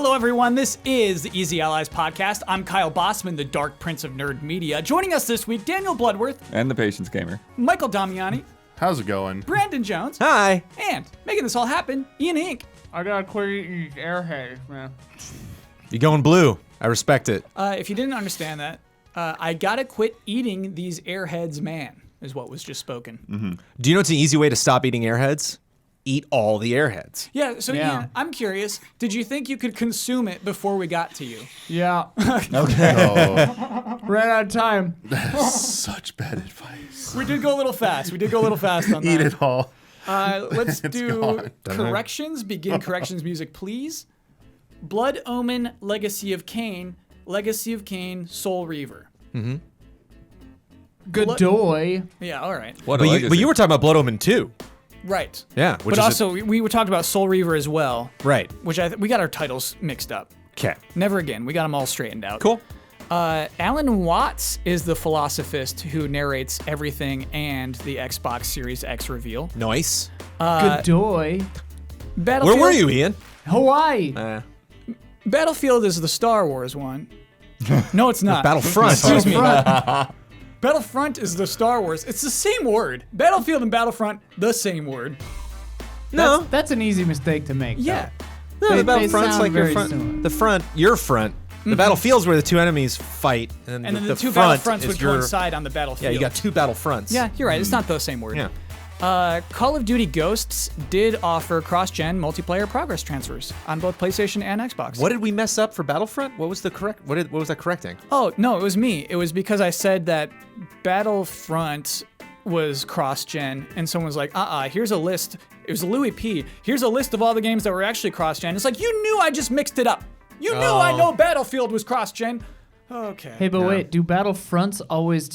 Hello, everyone. This is the Easy Allies podcast. I'm Kyle Bossman, the Dark Prince of Nerd Media. Joining us this week, Daniel Bloodworth. And the Patience Gamer. Michael Damiani. How's it going? Brandon Jones. Hi. And making this all happen, Ian Hink. I gotta quit eating these airheads, man. You're going blue. I respect it. If you didn't understand that, I gotta quit eating these airheads, man, is what was just spoken. Mm-hmm. Do you know what's an easy way to stop eating airheads? Eat all the airheads. Yeah, so Ian, I'm curious, did you think you could consume it before we got to you? Yeah. Okay. Ran out of time. Such bad advice. We did go a little fast. On that. Eat it all. Let's do gone. corrections. Begin corrections music, please. Blood Omen, Legacy of Kain, Soul Reaver. Mm-hmm. Good doy. Yeah, all right. But you were talking about Blood Omen 2. Right. Yeah. But also, we were talking about Soul Reaver as well. Right. Which we got our titles mixed up. Okay. Never again. We got them all straightened out. Cool. Alan Watts is the philosophist who narrates everything and the Xbox Series X reveal. Nice. Good doy. Battlefield, Where were you, Ian? Hawaii. Battlefield is the Star Wars one. No, it's not. Battlefront. Excuse me. Battlefront is the Star Wars. It's the same word. Battlefield and Battlefront, the same word. No. That's an easy mistake to make. Yeah. No, They- the they Battlefront's sound like your very front. similar. The front, your front. The Battlefield's where the two enemies fight, and And then the the two front Battlefronts is would your. coincide on the Yeah, battlefield. you got two Battlefronts. Yeah, you're right. It's not the same word. Yeah. Call of Duty Ghosts did offer cross-gen multiplayer progress transfers on both PlayStation and Xbox. What did we mess up for Battlefront? What was the correct? What was that correcting? Oh, no, it was me. It was because I said that Battlefront was cross-gen, and someone was like, here's a list. It was Louis P. Here's a list of all the games that were actually cross-gen. It's like, you knew I just mixed it up. You knew I know Battlefield was cross-gen. Okay. Hey, but wait, do Battlefronts always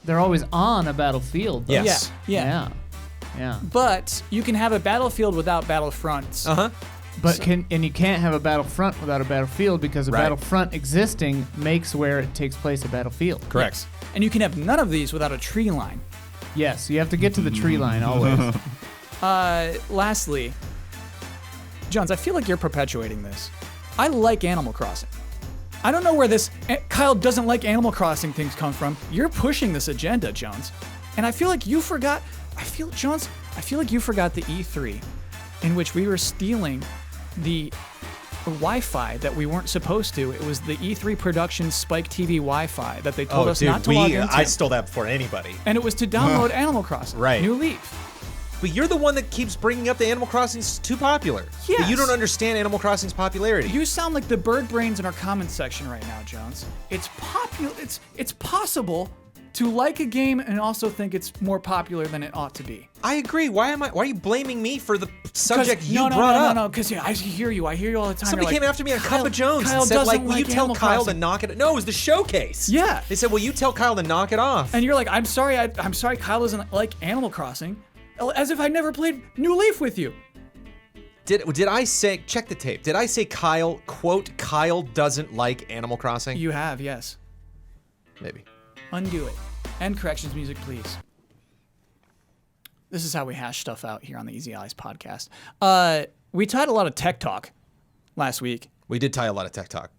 they're always on a battlefield? Though? Yes. Yeah. Yeah. But you can have a Battlefield without Battlefronts. Uh huh. But you can't have a Battlefront without a battlefield because a Right. Battlefront existing makes where it takes place a battlefield. Correct. And you can have none of these without a tree line. Yes, you have to get to the tree line always. Lastly, Jones, I feel like you're perpetuating this. I like Animal Crossing. I don't know where this Kyle doesn't like Animal Crossing things come from. You're pushing this agenda, Jones. And I feel like you forgot, Jones, I feel like you forgot the E3 in which we were stealing the Wi-Fi that we weren't supposed to. It was the E3 production Spike TV Wi-Fi that they told us not to log into. I stole that before anybody. And it was to download Animal Crossing. Right. New Leaf. But you're the one that keeps bringing up the Animal Crossing's too popular. Yes. But you don't understand Animal Crossing's popularity. You sound like the bird brains in our comments section right now, Jones. It's possible to like a game and also think it's more popular than it ought to be. I agree. Why are you blaming me for the subject you brought up? No, because I hear you all the time. Somebody You're came like, after me on Kyle, Cup of Jones Kyle and said, doesn't will you tell Animal Kyle to Crossing. knock it? No, it was the showcase. Yeah. They said, will you tell Kyle to knock it off? And you're like, I'm sorry, Kyle doesn't like Animal Crossing. As if I never played New Leaf with you. Did I say, check the tape, did I say Kyle, quote, Kyle doesn't like Animal Crossing? You have, yes. Maybe. Undo it. End corrections music, please. This is how we hash stuff out here on the Easy Allies podcast. We tied a lot of tech talk last week. We did tie a lot of tech talk.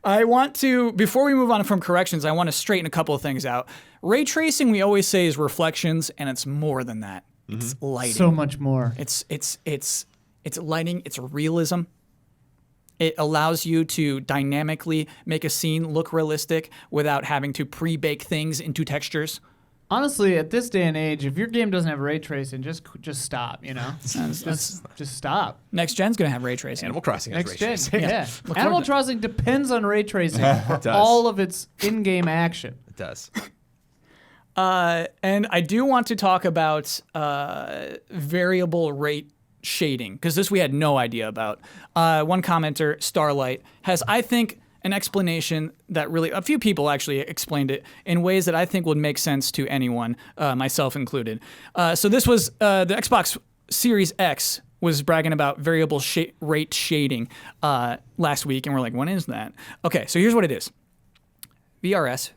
I want to, before we move on from corrections, I want to straighten a couple of things out. Ray tracing, we always say, is reflections, and it's more than that. It's lighting. So much more. It's lighting. It's realism. It allows you to dynamically make a scene look realistic without having to pre-bake things into textures. Honestly, at this day and age, if your game doesn't have ray tracing, just stop. You know, just stop. Next gen's gonna have ray tracing. Animal Crossing has Next ray gen, tracing. yeah. Look Animal forward to Crossing depends on ray tracing for does. all of its in-game action. It does. And I do want to talk about variable rate shading, because this we had no idea about. One commenter, Starlight, has, I think, an explanation that really, a few people actually explained it in ways that I think would make sense to anyone, myself included. So this was, the Xbox Series X was bragging about variable rate shading last week, and we're like, what is that? Okay, so here's what it is. VRS,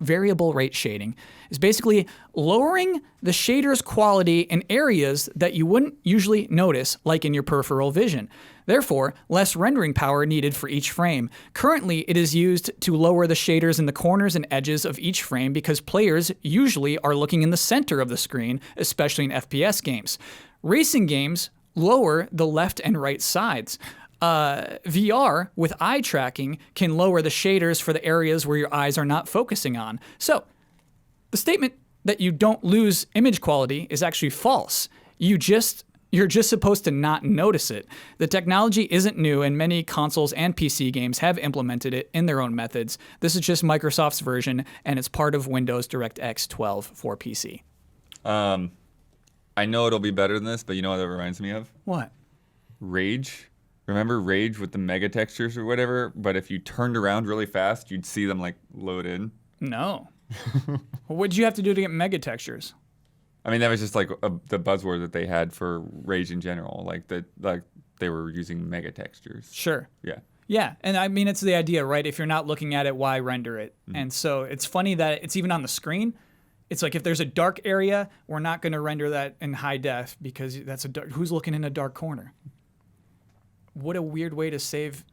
variable rate shading, is basically lowering the shader's quality in areas that you wouldn't usually notice, like in your peripheral vision. Therefore, less rendering power needed for each frame. Currently, it is used to lower the shaders in the corners and edges of each frame because players usually are looking in the center of the screen, especially in FPS games. Racing games lower the left and right sides. VR with eye tracking can lower the shaders for the areas where your eyes are not focusing on. So, the statement that you don't lose image quality is actually false. You're just supposed to not notice it. The technology isn't new, and many consoles and PC games have implemented it in their own methods. This is just Microsoft's version, and it's part of Windows DirectX 12 for PC. I know it'll be better than this, but you know what that reminds me of? What? Rage. Remember Rage with the mega textures or whatever? But if you turned around really fast, you'd see them like load in. No. What did you have to do to get mega textures? I mean, that was just like the buzzword that they had for Rage in general. Like they were using mega textures. Sure. Yeah. Yeah, and I mean, it's the idea, right? If you're not looking at it, why render it? And so it's funny that it's even on the screen. It's like if there's a dark area, we're not going to render that in high def because that's who's looking in a dark corner? What a weird way to save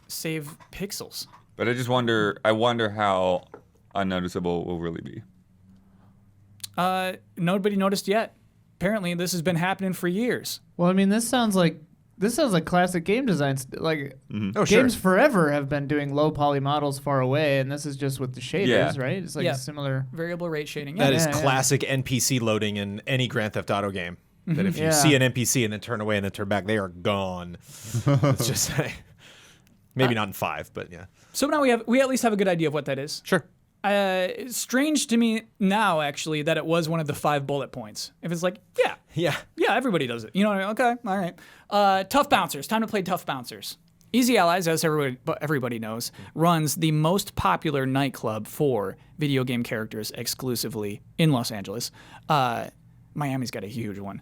pixels. But I wonder how unnoticeable it will really be. Nobody noticed yet. Apparently, this has been happening for years. Well, I mean, this sounds like classic game design. Games forever have been doing low poly models far away, and this is just with the shaders, right? It's like a similar variable rate shading. That is classic NPC loading in any Grand Theft Auto game. That if you see an NPC and then turn away and then turn back, they are gone. It's just maybe not in 5, but yeah. So now we at least have a good idea of what that is. Sure. It's strange to me now, actually, that it was one of the 5 bullet points. If it's like, yeah, everybody does it. You know what I mean? Okay, all right. Tough Bouncers. Time to play Tough Bouncers. Easy Allies, as everybody knows, runs the most popular nightclub for video game characters exclusively in Los Angeles. Miami's got a huge one.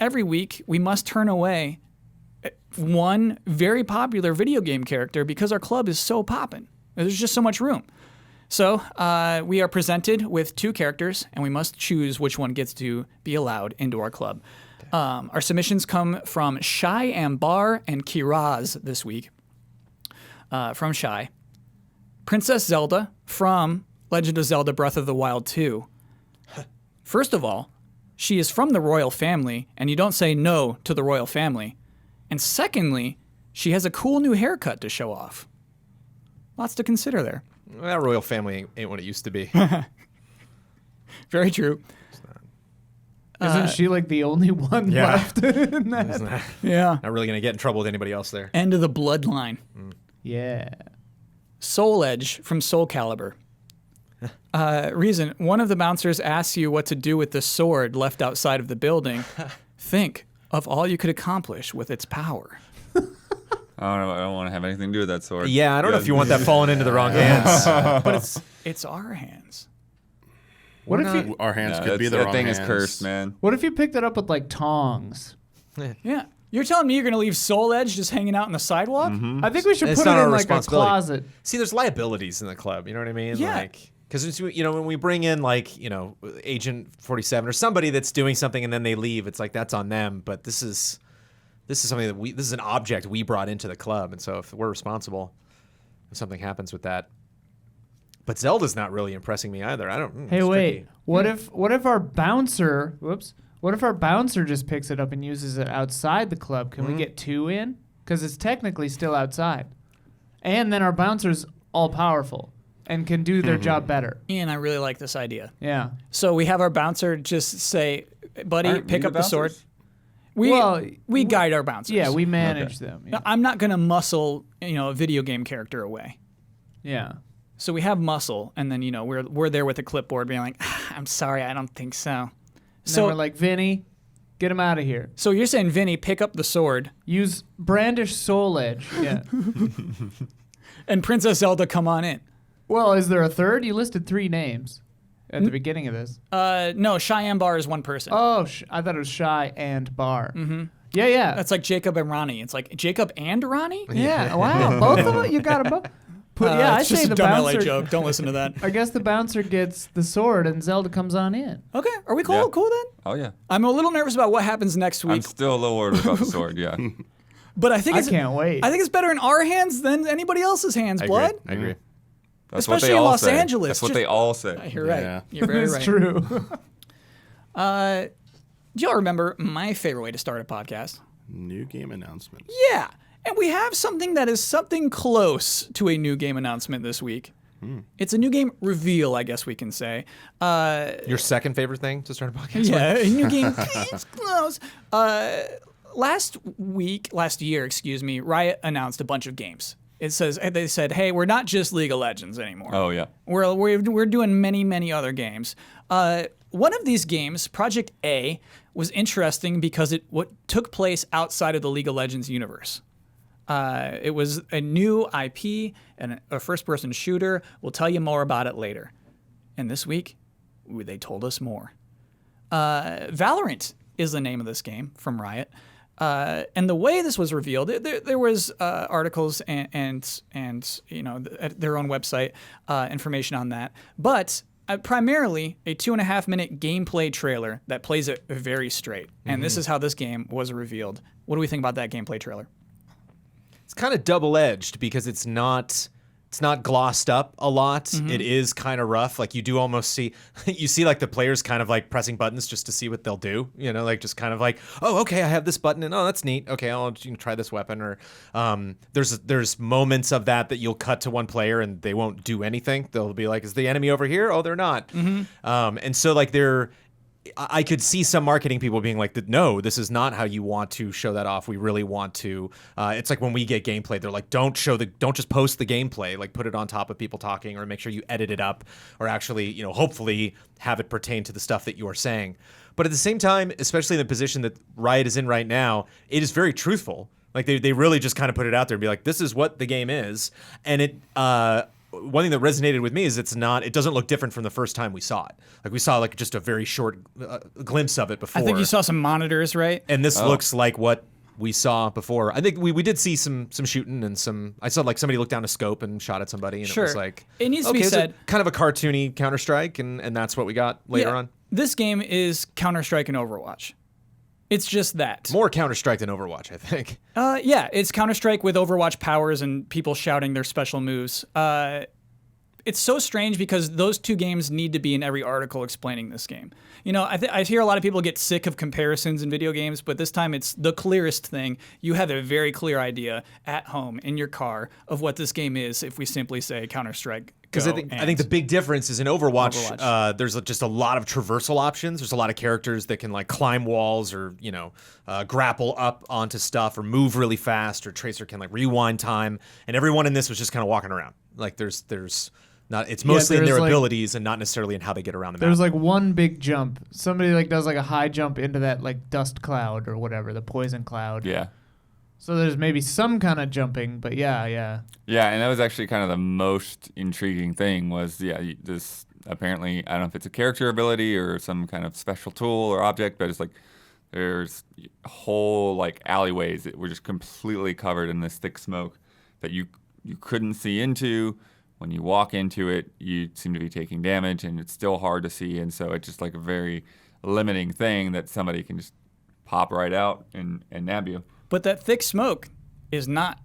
Every week, we must turn away one very popular video game character because our club is so poppin'. There's just so much room. So we are presented with 2 characters, and we must choose which one gets to be allowed into our club. Our submissions come from Shy Ambar and Kiraz this week. From Shy. Princess Zelda from Legend of Zelda Breath of the Wild 2. First of all, she is from the royal family, and you don't say no to the royal family. And secondly, she has a cool new haircut to show off. Lots to consider there. Well, that royal family ain't what it used to be. Very true. Isn't she like the only one left in that? Yeah. Not really going to get in trouble with anybody else there. End of the bloodline. Yeah. Soul Edge from Soul Calibur. Reason, one of the bouncers asks you what to do with the sword left outside of the building. Think of all you could accomplish with its power. I don't want to have anything to do with that sword. Yeah, I don't know if you want that falling into the wrong hands. But it's our hands. What if you, Our hands could be the wrong That thing hands. is cursed, man. what if you picked it up with like tongs? Yeah. You're telling me you're going to leave Soul Edge just hanging out on the sidewalk? I think we should It's put it not our in like a responsibility. closet. See, there's liabilities in the club. You know what I mean? Yeah. Because when we bring in Agent 47 or somebody that's doing something and then they leave, it's like that's on them. But this is something that this is an object we brought into the club, and so if we're responsible, if something happens with that. But Zelda's not really impressing me either. I don't. Hey, it's wait. tricky. What if our bouncer? Whoops. What if our bouncer just picks it up and uses it outside the club? Can we get 2 in? Because it's technically still outside, and then our bouncer's all powerful and can do their job better. Ian, I really like this idea. Yeah. So we have our bouncer just say, buddy, Aren't pick we up the sword. bouncers? We guide our bouncers. Yeah, we manage them. Yeah. I'm not going to muscle, a video game character away. Yeah. So we have muscle, and then, we're there with a clipboard being like, I'm sorry, I don't think so. And So then we're like, Vinny, get him out of here. So you're saying, Vinny, pick up the sword. Use brandish Soul Edge. Yeah. And Princess Zelda, come on in. Well, is there a third? You listed 3 names at the beginning of this. No, Cheyenne Bar is one person. Oh, I thought it was Shy and Bar. Mm-hmm. Yeah. That's like Jacob and Ronnie. It's like Jacob and Ronnie? Yeah. Wow. Both of them? You got them both? I it's say just the a dumb bouncer. LA joke. Don't listen to that. I guess the bouncer gets the sword and Zelda comes on in. Okay, are we cool? Yeah. Cool then? Oh yeah. I'm a little nervous about what happens next I'm week, still a little worried about the sword. Yeah. but I think I it's, can't wait. I think it's better in our hands than anybody else's hands. I Blood. agree. I agree. That's Especially what they in all Los say. Angeles. That's what Just- they all say. You're right. Yeah. You're very That's right. true. Do y'all remember my favorite way to start a podcast? New game announcements. Yeah. And we have something that is something close to a new game announcement this week. It's a new game reveal, I guess we can say. Your second favorite thing to start a podcast? Yeah, a new game. It's close. Last year, Riot announced a bunch of games. They said, hey, we're not just League of Legends anymore. Oh yeah. We're doing many other games. One of these games, Project A, was interesting because it took place outside of the League of Legends universe. It was a new IP and a first-person shooter. We'll tell you more about it later. And this week, they told us more. Valorant is the name of this game from Riot. And the way this was revealed, there was articles and at their own website information on that. But primarily a 2.5-minute gameplay trailer that plays it very straight. And this is how this game was revealed. What do we think about that gameplay trailer? It's kind of double-edged because it's not glossed up a lot. It is kind of rough. Like you do almost see like the players kind of like pressing buttons just to see what they'll do. Like just kind of like, oh, okay, I have this button and oh, that's neat. Okay, I'll try this weapon. Or there's moments of that you'll cut to one player and they won't do anything. They'll be like, is the enemy over here? Oh, they're not. And so like I could see some marketing people being like, no, this is not how you want to show that off. We really want to. It's like when we get gameplay, they're like, don't just post the gameplay. Like put it on top of people talking, or make sure you edit it up, or actually, hopefully have it pertain to the stuff that you're saying. But at the same time, especially in the position that Riot is in right now, it is very truthful. Like they really just kind of put it out there and be like, this is what the game is, and it. One thing that resonated with me is it doesn't look different from the first time we saw it. Like we saw like just a very short glimpse of it before. I think you saw some monitors, right? And this looks like what we saw before. I think we did see some shooting and I saw like somebody look down a scope and shot at somebody, and Sure. it was like, It needs to be it's said. kind of a cartoony Counter-Strike, and that's what we got later Yeah. on. This game is Counter-Strike and Overwatch. It's just that. More Counter-Strike than Overwatch, I think. Yeah, it's Counter-Strike with Overwatch powers and people shouting their special moves. It's so strange because those two games need to be in every article explaining this game. I hear a lot of people get sick of comparisons in video games, but this time it's the clearest thing. You have a very clear idea at home in your car of what this game is if we simply say Counter-Strike. Because I think the big difference is in Overwatch. There's just a lot of traversal options. There's a lot of characters that can like climb walls or grapple up onto stuff or move really fast, or Tracer can like rewind time. And everyone in this was just kind of walking around. Like there's not. It's mostly in their abilities and not necessarily in how they get around the map. There's like one big jump. Somebody like does like a high jump into that like dust cloud or whatever, the poison cloud. Yeah. So there's maybe some kind of jumping, but yeah. Yeah, and that was actually kind of the most intriguing thing was, this apparently, I don't know if it's a character ability or some kind of special tool or object, but it's like there's whole like alleyways that were just completely covered in this thick smoke that you couldn't see into. When you walk into it, you seem to be taking damage, and it's still hard to see, and so it's just like a very limiting thing that somebody can just pop right out and nab you. But that thick smoke is not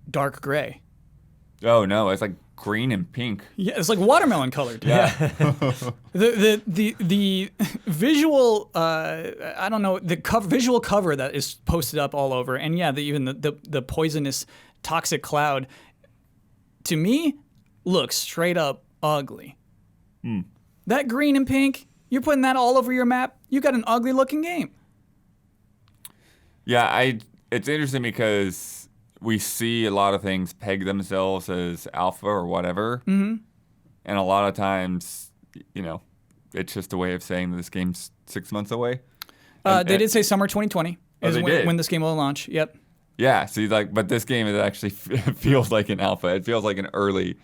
dark gray. Oh no, it's like green and pink. Yeah, it's like watermelon colored. Yeah. The visual I don't know, the visual cover that is posted up all over, and yeah, even the poisonous toxic cloud to me looks straight up ugly. That green and pink, you're putting that all over your map, you got an ugly looking game. Yeah, it's interesting because we see a lot of things peg themselves as alpha or whatever. And a lot of times, it's just a way of saying that this game's 6 months away. They did say summer 2020 is they did? when this game will launch. Yep. Yeah, see, but this game it actually feels like an alpha. It feels like an early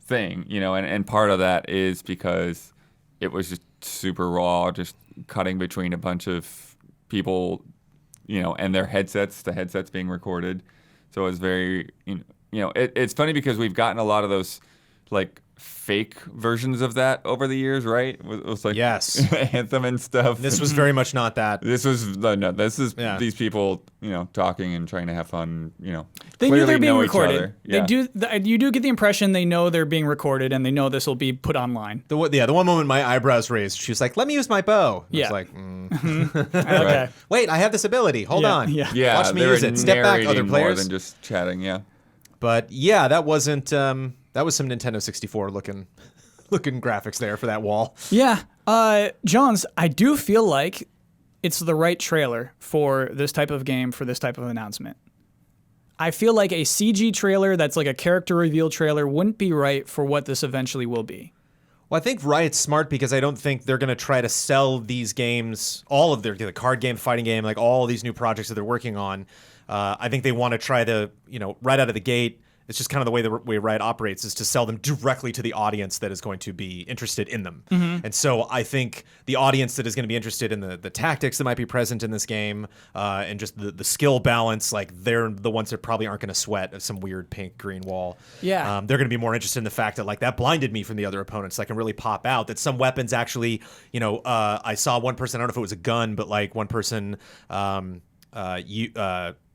thing, and part of that is because it was just super raw, just cutting between a bunch of people, and their headsets, the headsets being recorded. So it was very, it's funny because we've gotten a lot of those like fake versions of that over the years, right? It was like Yes. Anthem and stuff. This was very much not that. This was no. This is Yeah. these people, talking and trying to have fun. They knew they're being know each recorded. other. Yeah. You do get the impression they know they're being recorded and they know this will be put online. The one moment my eyebrows raised, she was like, "Let me use my bow." And I was Yeah. like, Okay. "Wait, I have this ability. Hold Yeah, on. yeah. Yeah, Watch me they were use it. Step back, other narrating more players." than just chatting. Yeah. But yeah, that wasn't. That was some Nintendo 64 looking graphics there for that wall. Yeah. Jones, I do feel like it's the right trailer for this type of game, for this type of announcement. I feel like a CG trailer that's like a character reveal trailer wouldn't be right for what this eventually will be. Well, I think Riot's smart because I don't think they're going to try to sell these games, all of the card game, fighting game, like all these new projects that they're working on. I think they want to try to, right out of the gate. It's just kind of the way Riot operates is to sell them directly to the audience that is going to be interested in them. Mm-hmm. And so I think the audience that is going to be interested in the tactics that might be present in this game and just the skill balance, like they're the ones that probably aren't going to sweat some weird pink green wall. Yeah. They're going to be more interested in the fact that like that blinded me from the other opponents. So I can really pop out that some weapons actually, I saw one person, I don't know if it was a gun, but like one person,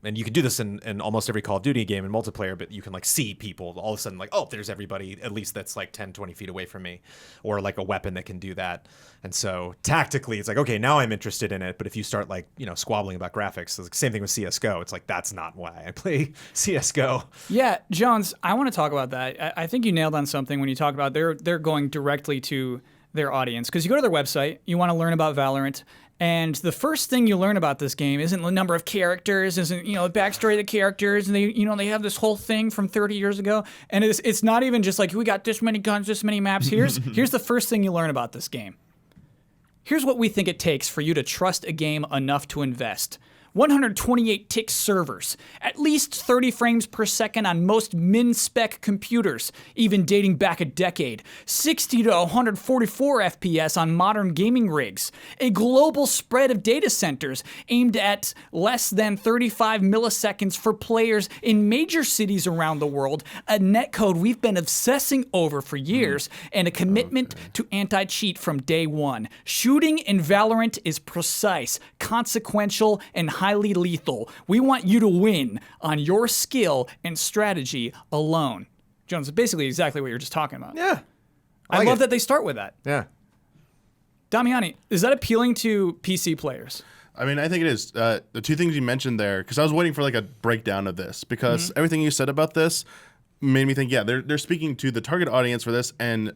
and you can do this in almost every Call of Duty game in multiplayer, but you can like see people all of a sudden like, oh, there's everybody at least that's like 10, 20 feet away from me, or like a weapon that can do that. And so tactically it's like, okay, now I'm interested in it. But if you start like, squabbling about graphics, it's the same thing with CSGO. It's like, that's not why I play CSGO. Yeah, Jones, I want to talk about that. I think you nailed on something when you talk about they're going directly to their audience. Because you go to their website, you want to learn about Valorant, and the first thing you learn about this game isn't the number of characters, isn't the backstory of the characters, and they have this whole thing from 30 years ago, and it's not even just like we got this many guns, this many maps. Here's the first thing you learn about this game. Here's what we think it takes for you to trust a game enough to invest. 128 tick servers, at least 30 frames per second on most min-spec computers, even dating back a decade, 60 to 144 FPS on modern gaming rigs, a global spread of data centers aimed at less than 35 milliseconds for players in major cities around the world, a netcode we've been obsessing over for years, and a commitment to anti-cheat from day one. Shooting in Valorant is precise, consequential, and highly lethal. We want you to win on your skill and strategy alone. Jones, basically exactly what you're just talking about. Yeah. I love that they start with that. Yeah. Damiani, is that appealing to PC players? I mean, I think it is. The two things you mentioned there, because I was waiting for like a breakdown of this, because everything you said about this made me think, yeah, they're speaking to the target audience for this, and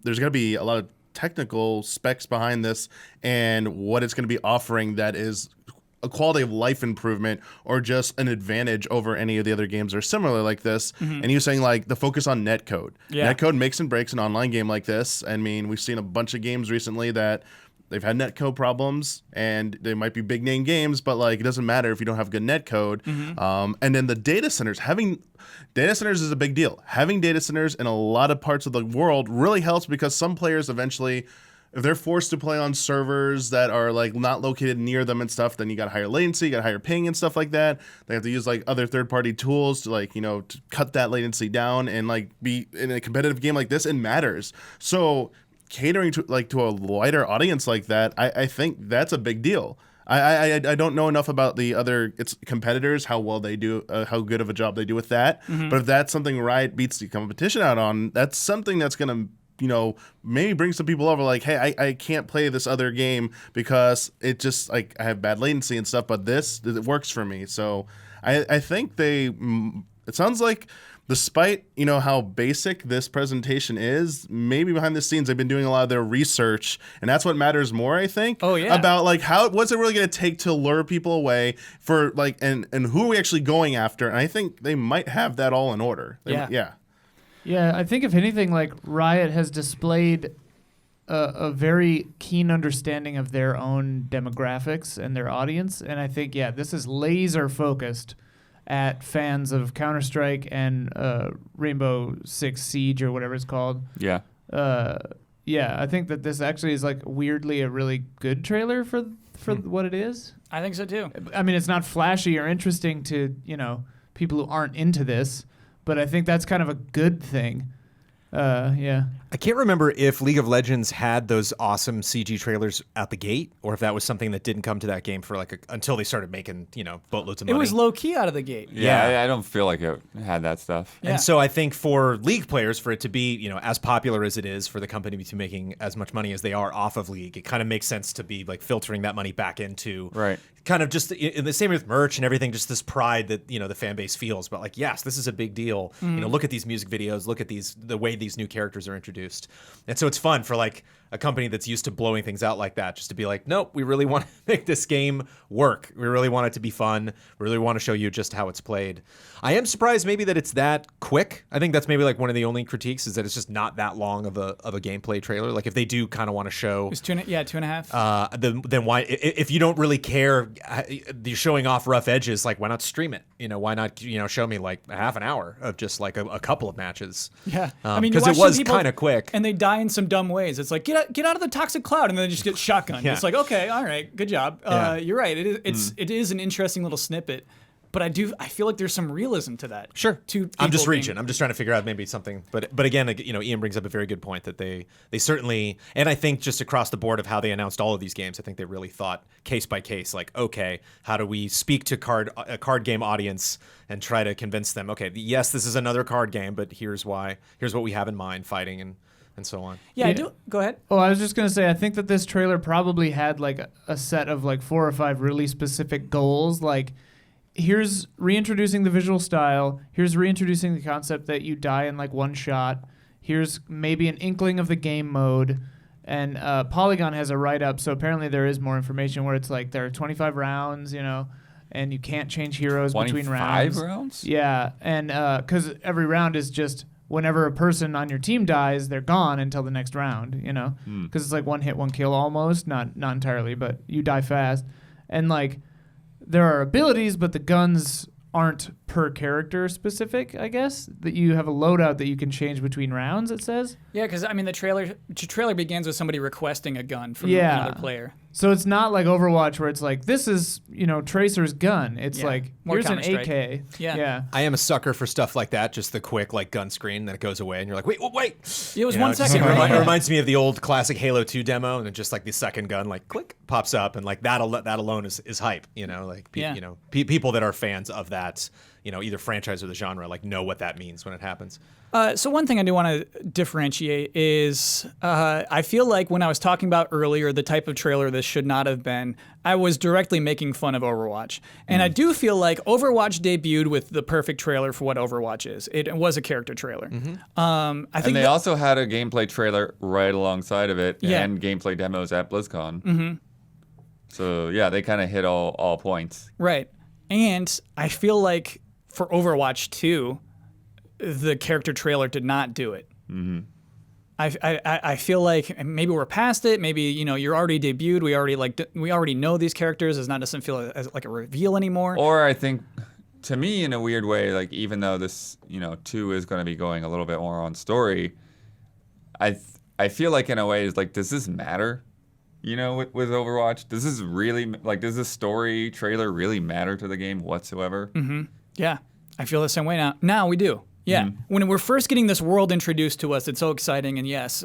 there's going to be a lot of technical specs behind this and what it's going to be offering that is a quality of life improvement or just an advantage over any of the other games that are similar like this. And you saying like the focus on netcode. Yeah. Netcode makes and breaks an online game like this. I mean, we've seen a bunch of games recently that they've had netcode problems, and they might be big name games, but like it doesn't matter if you don't have good netcode. And then the data centers, having data centers is a big deal. Having data centers in a lot of parts of the world really helps, because some players eventually, if they're forced to play on servers that are like not located near them and stuff, then you got higher latency, you got higher ping and stuff like that. They have to use like other third-party tools to like, to cut that latency down, and like be in a competitive game like this, it matters. So catering to a wider audience like that, I think that's a big deal. I don't know enough about the other competitors, how well they do, how good of a job they do with that. But if that's something Riot beats the competition out on, that's something that's going to maybe bring some people over like, hey, I can't play this other game because it just like I have bad latency and stuff, but it works for me. So I think it sounds like, despite how basic this presentation is, maybe behind the scenes they've been doing a lot of their research, and that's what matters more, I think. Oh yeah. About like what's it really going to take to lure people away for like, and who are we actually going after? And I think they might have that all in order. Yeah, I think if anything, like Riot has displayed a very keen understanding of their own demographics and their audience, and I think this is laser focused at fans of Counter-Strike and Rainbow Six Siege or whatever it's called. Yeah. I think that this actually is like weirdly a really good trailer for what it is. I think so too. I mean, it's not flashy or interesting to people who aren't into this, but I think that's kind of a good thing. Yeah. I can't remember if League of Legends had those awesome CG trailers at the gate, or if that was something that didn't come to that game for until they started making boatloads of money. It was low key out of the gate. Yeah, I don't feel like it had that stuff. Yeah. And so I think for League players, for it to be as popular as it is, for the company to be making as much money as they are off of League, it kind of makes sense to be filtering that money back into kind of just in the same with merch and everything, just this pride that the fan base feels. But yes, this is a big deal. Look at these music videos. Look at the way these new characters are introduced. And so it's fun for a company that's used to blowing things out like that, just to be like, nope, we really want to make this game work. We really want it to be fun. We really want to show you just how it's played. I am surprised maybe that it's that quick. I think that's maybe one of the only critiques, is that it's just not that long of a gameplay trailer. If they do kind of want to show, It was 2.5. then why, if you don't really care, you're showing off rough edges, why not stream it? Why not show me a half an hour of just a couple of matches? Yeah, I mean, because it was kind of quick, and they die in some dumb ways. It's get out of the toxic cloud, and then they just get shotgunned. Yeah. It's okay, all right, good job. Yeah. You're right. It is an interesting little snippet, but I feel like there's some realism to that. Sure. To I'm just people reaching. being- I'm just trying to figure out maybe something. But again, Ian brings up a very good point that they certainly, and I think just across the board of how they announced all of these games, I think they really thought case by case, okay, how do we speak to a card game audience and try to convince them, okay, yes, this is another card game, but here's why. Here's what we have in mind, fighting and so on. Yeah, I do. Go ahead. Oh, I was just gonna say, I think that this trailer probably had a set of 4 or 5 really specific goals. Here's reintroducing the visual style. Here's reintroducing the concept that you die in one shot. Here's maybe an inkling of the game mode. And Polygon has a write-up, so apparently there is more information where it's there are 25 rounds, and you can't change heroes between rounds. 25 rounds? Yeah, and because every round is just whenever a person on your team dies, they're gone until the next round, because it's one hit, one kill almost, not entirely, but you die fast. And there are abilities, but the guns aren't per character specific, I guess, that you have a loadout that you can change between rounds, it says. Yeah, because the trailer begins with somebody requesting a gun from another player. So it's not like Overwatch where it's this is, Tracer's gun. It's More here's an Counter-Strike. AK. Yeah. I am a sucker for stuff like that, just the quick gun screen, then it goes away, and you're wait. It was 1 It just second. Right? It reminds me of the old classic Halo 2 demo, and just the second gun, click, pops up, and that alone is hype, people that are fans of that, either franchise or the genre, know what that means when it happens. So one thing I do want to differentiate is I feel like when I was talking about earlier the type of trailer this should not have been, I was directly making fun of Overwatch. And I do feel like Overwatch debuted with the perfect trailer for what Overwatch is. It was a character trailer. I think And they also had a gameplay trailer right alongside of it and gameplay demos at BlizzCon. So yeah, they kind of hit all points. Right. And I feel like for Overwatch 2, the character trailer did not do it. I feel like maybe we're past it. Maybe you're already debuted. We already know these characters. It doesn't feel as like a reveal anymore. Or I think, to me, in a weird way, even though this 2 is going to be going a little bit more on story, I feel like in a way is does this matter? With Overwatch, does this story trailer really matter to the game whatsoever? Yeah, I feel the same way now. Now we do. Yeah, when we're first getting this world introduced to us, it's so exciting, and yes,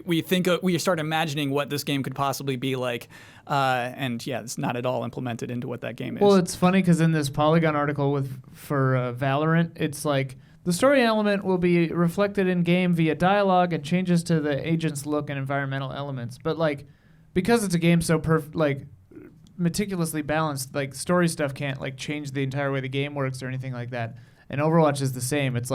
we start imagining what this game could possibly be like, and yeah, it's not at all implemented into what that game is. Well, it's funny because in this Polygon article for Valorant, it's the story element will be reflected in game via dialogue and changes to the agent's look and environmental elements, but because it's a game so meticulously balanced, story stuff can't change the entire way the game works or anything like that. And Overwatch is the same. It's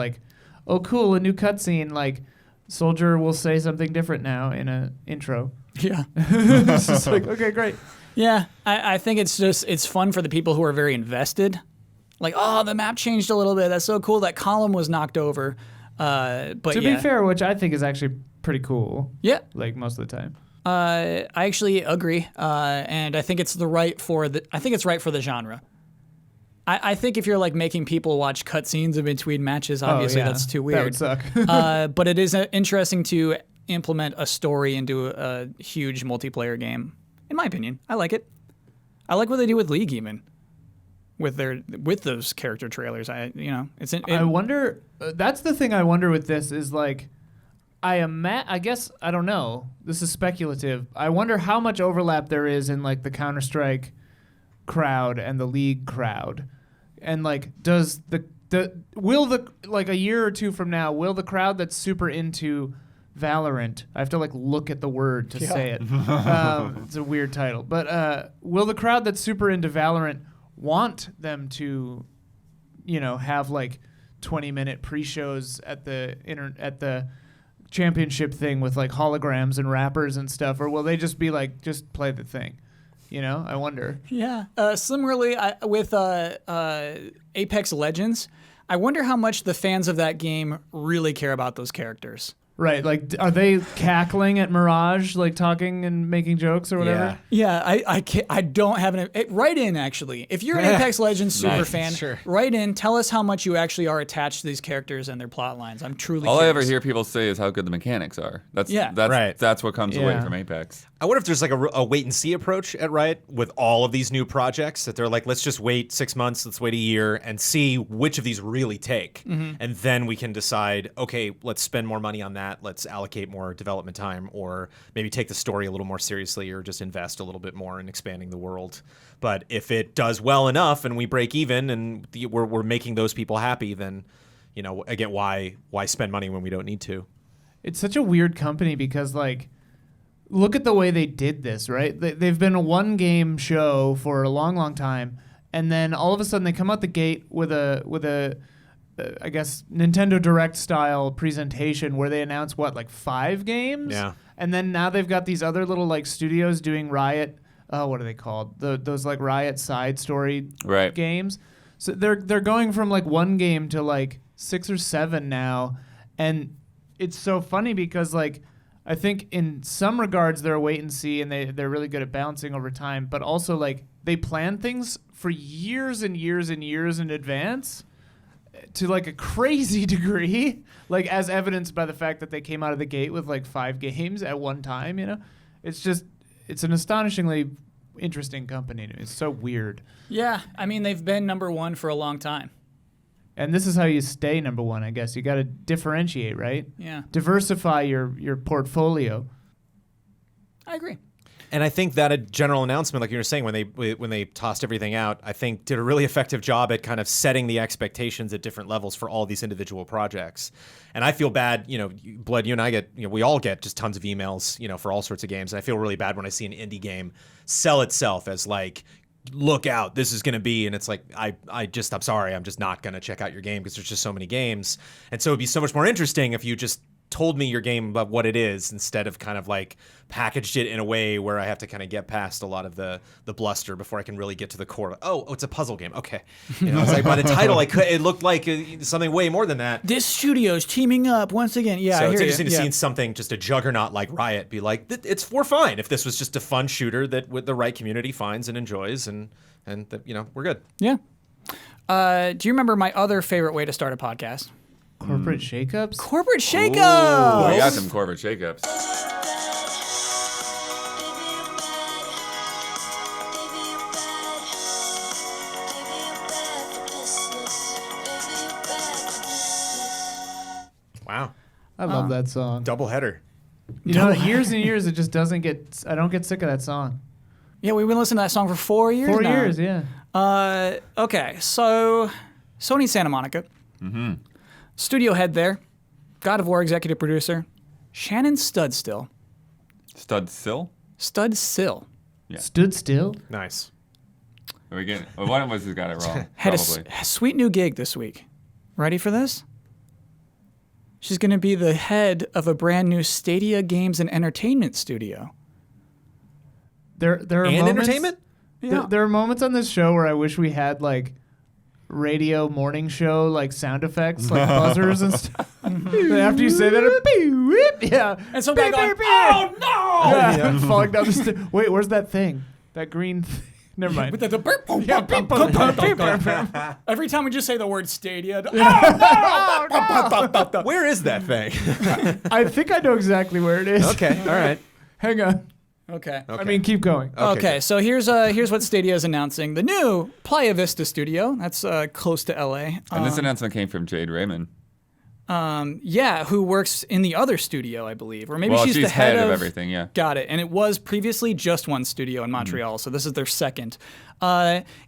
oh cool, a new cutscene. Soldier will say something different now in an intro. Yeah, It's just okay, great. Yeah, I think it's fun for the people who are very invested. The map changed a little bit. That's so cool. That column was knocked over. But to be fair, which I think is actually pretty cool. Yeah, most of the time. I actually agree, and I think it's right for the genre. I think if you're making people watch cutscenes in between matches, obviously that's too weird. That would suck. But it is interesting to implement a story into a huge multiplayer game. In my opinion, I like it. I like what they do with League even. with those character trailers. I wonder. That's the thing I wonder with this is like, I guess I don't know. This is speculative. I wonder how much overlap there is in like the Counter-Strike crowd and the League crowd, and like does will the like a year or two from now will the crowd that's super into Valorant, I have to like look at the word to say it. It's a weird title, but will the crowd that's super into Valorant want them to, have like 20-minute pre-shows at the championship thing with like holograms and rappers and stuff, or will they just be like, just play the thing? I wonder. Yeah. Similarly, with Apex Legends, I wonder how much the fans of that game really care about those characters. Right, like, are they cackling at Mirage, like talking and making jokes or whatever? Yeah, I don't have an... Write in, actually. If you're an Apex Legends super fan, write in, tell us how much you actually are attached to these characters and their plot lines. I'm truly All curious. I ever hear people say is how good the mechanics are. That's what comes away from Apex. I wonder if there's like a wait-and-see approach at Riot with all of these new projects, that they're like, let's just wait 6 months, let's wait a year, and see which of these really take. And then we can decide, okay, let's spend more money on that, let's allocate more development time, or maybe take the story a little more seriously, or just invest a little bit more in expanding the world. But if it does well enough and we break even and we're making those people happy, then, again, why spend money when we don't need to? It's such a weird company because, like, look at the way they did this, right? They've been a one-game show for a long, long time, and then all of a sudden they come out the gate with a I guess, Nintendo Direct style presentation where they announce, 5 games? Yeah. And then now they've got these other little, like, studios doing Riot, what are they called? Those, like, Riot side story games. So they're going from, like, one game to, like, 6 or 7 now, and it's so funny because, like, I think in some regards they're a wait and see, and they're really good at balancing over time, but also, like, they plan things for years and years and years in advance to, like, a crazy degree, like, as evidenced by the fact that they came out of the gate with, like, 5 games at one time, It's an astonishingly interesting company. It's so weird. Yeah, I mean, they've been number one for a long time. And this is how you stay number one, I guess. You got to differentiate, right? Yeah. Diversify your portfolio. I agree. And I think that a general announcement, like you were saying, when they tossed everything out, I think did a really effective job at kind of setting the expectations at different levels for all these individual projects. And I feel bad, Blood, you and I get, we all get just tons of emails, for all sorts of games. And I feel really bad when I see an indie game sell itself as like, look out, this is going to be, and it's like, I'm sorry, I'm just not going to check out your game because there's just so many games. And so it'd be so much more interesting if you just told me your game about what it is instead of kind of like packaged it in a way where I have to kind of get past a lot of the bluster before I can really get to the core. Oh, it's a puzzle game. Okay. It's like by the title, it looked like something way more than that. This studio's teaming up once again. Yeah, so it's interesting to see something, just a juggernaut like Riot, be like, we're fine if this was just a fun shooter that with the right community finds and enjoys, and we're good. Yeah. Do you remember my other favorite way to start a podcast? Corporate shakeups? Corporate shakeups! Oh, we got some corporate shakeups. Wow. I love that song. Double header. Years and years, it just doesn't get... I don't get sick of that song. Yeah, we've been listening to that song for 4 years 4 now. years, yeah. Okay, so Sony Santa Monica. Mm-hmm. Studio head there. God of War executive producer. Shannon Studstill. Studstill? Studstill. Yeah. Stood still? Nice. Are we getting? One of us has got it wrong. Had Probably. a sweet new gig this week. Ready for this? She's going to be the head of a brand new Stadia games and entertainment studio. There are and moments, entertainment? Yeah. There are moments on this show where I wish we had like radio morning show like sound effects, like buzzers and stuff. After you say that, yeah, And some guy going, oh no! yeah, falling down the stairs. Wait, where's that thing? That green thing? Never mind. With the burp, boom, Yeah, bum, beep, bum, bum, bum, beep, bum, bum, bum. Every time we just say the word Stadia, oh no! Where is that thing? I think I know exactly where it is. Okay, all right. Hang on. Okay. I mean, keep going. Okay, so here's what Stadia is announcing: the new Playa Vista studio. That's close to LA. And this announcement came from Jade Raymond. Yeah, who works in the other studio, I believe, or maybe Well, she's the head of everything. Yeah. Got it. And it was previously just one studio in Montreal, so this is their second.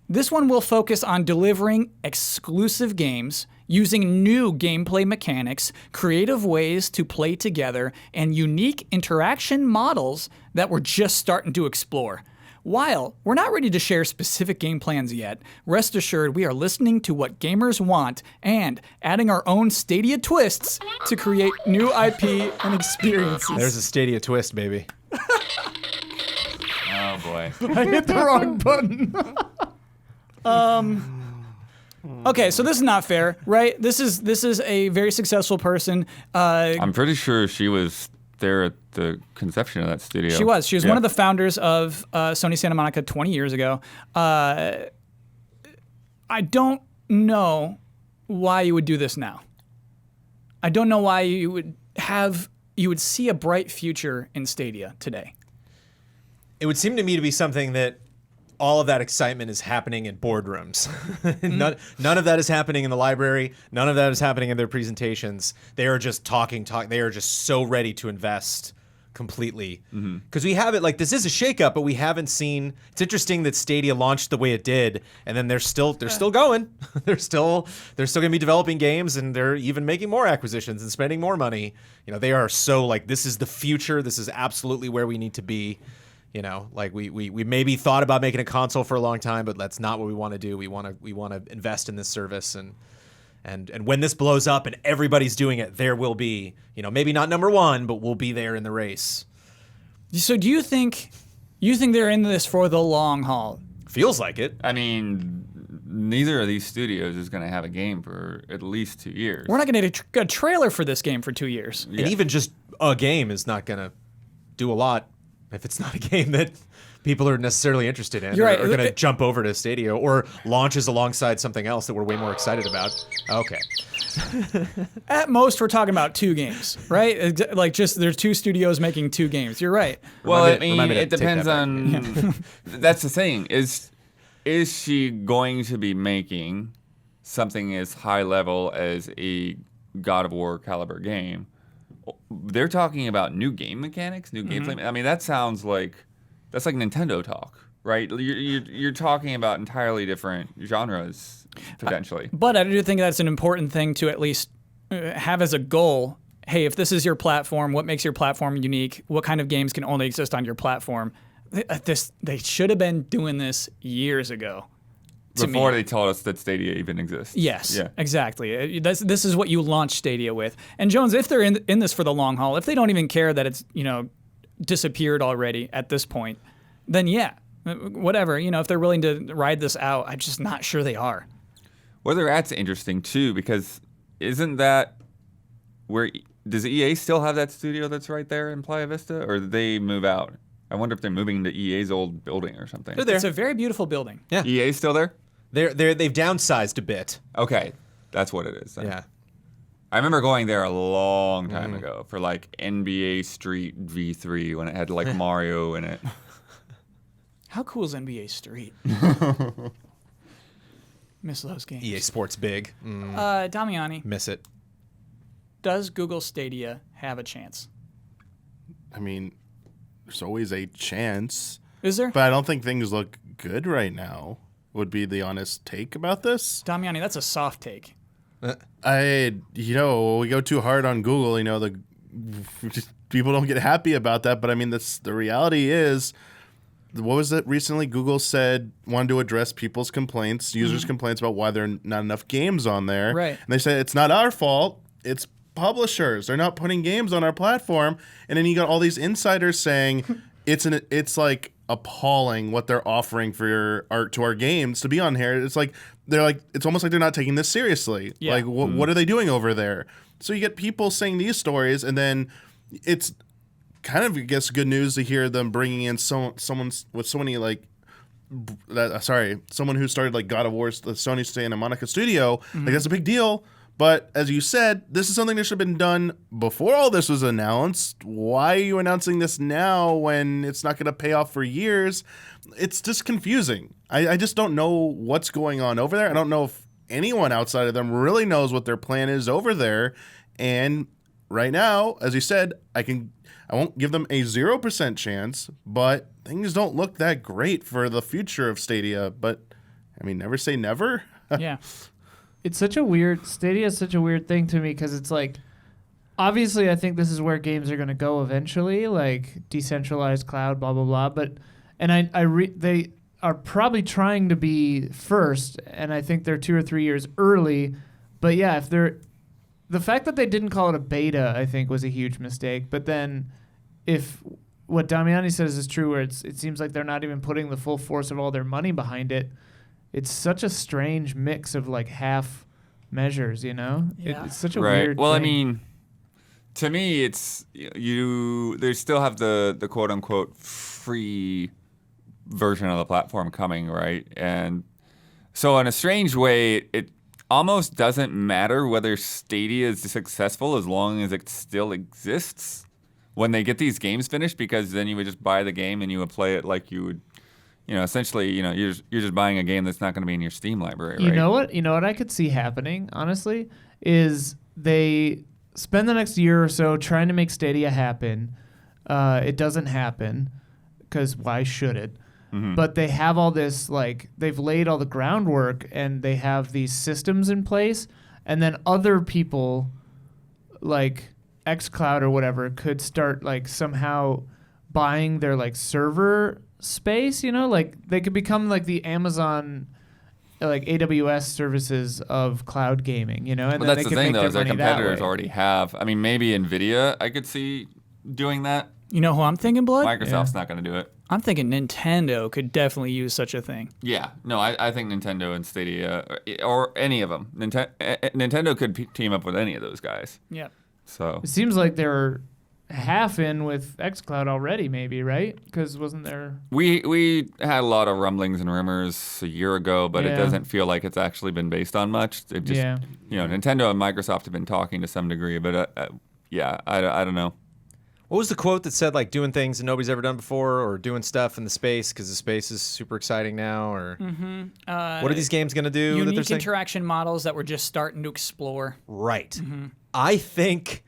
This one will focus on delivering exclusive games using new gameplay mechanics, creative ways to play together, and unique interaction models that we're just starting to explore. While we're not ready to share specific game plans yet, rest assured we are listening to what gamers want and adding our own Stadia twists to create new IP and experiences. There's a Stadia twist, baby. Oh boy. I hit the wrong button. Okay, so this is not fair, right? This is a very successful person. I'm pretty sure she was there at the conception of that studio. She was. She was one of the founders of Sony Santa Monica 20 years ago. I don't know why you would do this now. I don't know why you would see a bright future in Stadia today. It would seem to me to be something that all of that excitement is happening in boardrooms. None of that is happening in the library. None of that is happening in their presentations. They are just talking. They are just so ready to invest completely. Because we have it, like, this is a shakeup, but we haven't seen. It's interesting that Stadia launched the way it did, and then they're still going. they're still going to be developing games, and they're even making more acquisitions and spending more money. You know, they are so like, this is the future. This is absolutely where we need to be. You know, like we maybe thought about making a console for a long time, but that's not what we want to do. We want to invest in this service, and when this blows up and everybody's doing it, there will be, you know, maybe not number one, but we'll be there in the race. So do you think they're in this for the long haul? Feels like it. I mean, neither of these studios is going to have a game for at least 2 years. We're not going to get a trailer for this game for 2 years. And even just a game is not going to do a lot if it's not a game that people are necessarily interested in. You're right. Or going to jump over to Stadia or launches alongside something else that we're way more excited about. Okay. At most, we're talking about 2 games, right? Like, just there's 2 studios making 2 games. You're right. Well, Remind I me mean, to it take depends that on. That's the thing. Is she going to be making something as high level as a God of War caliber game? They're talking about new game mechanics, new gameplay. I mean, that sounds like that's like Nintendo talk, right? You're talking about entirely different genres potentially. But I do think that's an important thing to at least have as a goal. Hey, if this is your platform, what makes your platform unique? What kind of games can only exist on your platform? They should have been doing this years ago. Before they told us that Stadia even exists. Yes, Yeah. exactly. This is what you launch Stadia with. And Jones, if they're in this for the long haul, if they don't even care that it's, you know, disappeared already at this point, then yeah, whatever. You know, if they're willing to ride this out, I'm just not sure they are. Where they're at's interesting too, because isn't that where does EA still have that studio that's right there in Playa Vista, or did they move out? I wonder if they're moving to EA's old building or something. They're there. It's a very beautiful building. Yeah. EA's still there? They've downsized a bit. Okay, that's what it is then. Yeah. I remember going there a long time ago for like NBA Street V3 when it had like Mario in it. How cool is NBA Street? Miss those games. EA Sports big. Damiani, Miss it. does Google Stadia have a chance? I mean, there's always a chance, Is there? but I don't think things look good right now. Would be the honest take about this. Damiani, that's a soft take. We go too hard on Google. You know, people don't get happy about that. But I mean, the reality is, what was it recently? Google said wanted to address people's complaints, users' complaints about why there are not enough games on there. Right. And they said it's not our fault. It's publishers. They're not putting games on our platform. And then you got all these insiders saying it's like appalling what they're offering for our games to be on here. It's like it's almost like they're not taking this seriously. Yeah. Like what are they doing over there? So you get people saying these stories, and then it's kind of, I guess, good news to hear them bringing in someone with so many like someone who started like God of War, the Sony Santa Monica studio. Like that's a big deal. But as you said, this is something that should have been done before all this was announced. Why are you announcing this now when it's not going to pay off for years? It's just confusing. I just don't know what's going on over there. I don't know if anyone outside of them really knows what their plan is over there. And right now, as you said, I won't give them a 0% chance, but things don't look that great for the future of Stadia. But I mean, never say never. Yeah. It's such a weird Stadia is such a weird thing to me because it's like obviously I think this is where games are going to go eventually, like decentralized cloud, blah blah blah. But they are probably trying to be first, and I think they're 2 or 3 years early. But yeah, the fact that they didn't call it a beta, I think, was a huge mistake. But then, if what Damiani says is true, where it seems like they're not even putting the full force of all their money behind it. It's such a strange mix of like half measures, you know? Yeah. It's such a Right. weird Well, thing. I mean, to me, it's they still have the quote unquote free version of the platform coming, right? And so in a strange way, it almost doesn't matter whether Stadia is successful as long as it still exists when they get these games finished, because then you would just buy the game and you would play it like you would. Essentially, you're just buying a game that's not going to be in your Steam library, right? You know what I could see happening, honestly, is they spend the next year or so trying to make Stadia happen. It doesn't happen, because why should it? Mm-hmm. But they have all this, like, they've laid all the groundwork, and they have these systems in place, and then other people, like xCloud or whatever, could start, like, somehow buying their, like, server space, like they could become like the Amazon, like AWS services of cloud gaming, and But then that's they the could thing, make though, their is their money that competitors way. already have. I mean, maybe NVIDIA, I could see doing that. You know who I'm thinking, Blood? Microsoft's not going to do it. I'm thinking Nintendo could definitely use such a thing. Yeah, no, I think Nintendo and Stadia, or any of them. Nintendo could team up with any of those guys. Yeah. So It seems like they're half in with xCloud already, maybe, right? Because wasn't there? we had a lot of rumblings and rumors a year ago, but it Yeah. doesn't feel like it's actually been based on much. It just, Yeah. Nintendo and Microsoft have been talking to some degree, but I don't know. What was the quote that said like doing things that nobody's ever done before, or doing stuff in the space because the space is super exciting now? Or what are these games going to do? that they're Unique saying? interaction models that we're just starting to explore. Right. I think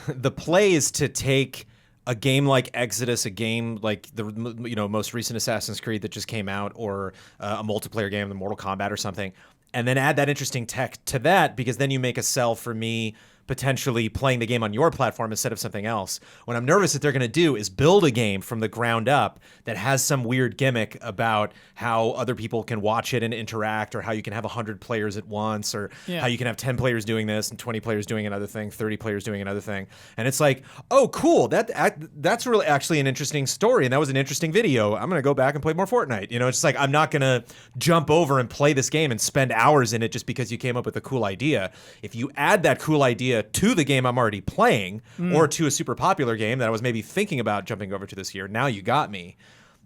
the play is to take a game like Exodus, a game like the most recent Assassin's Creed that just came out, or a multiplayer game, the Mortal Kombat or something, and then add that interesting tech to that, because then you make a sell for me potentially playing the game on your platform instead of something else. What I'm nervous that they're going to do is build a game from the ground up that has some weird gimmick about how other people can watch it and interact, or how you can have 100 players at once, or how you can have 10 players doing this and 20 players doing another thing, 30 players doing another thing. And it's like, oh, cool. That's really actually an interesting story. And that was an interesting video. I'm going to go back and play more Fortnite. It's like, I'm not going to jump over and play this game and spend hours in it just because you came up with a cool idea. If you add that cool idea to the game I'm already playing, or to a super popular game that I was maybe thinking about jumping over to this year, now you got me.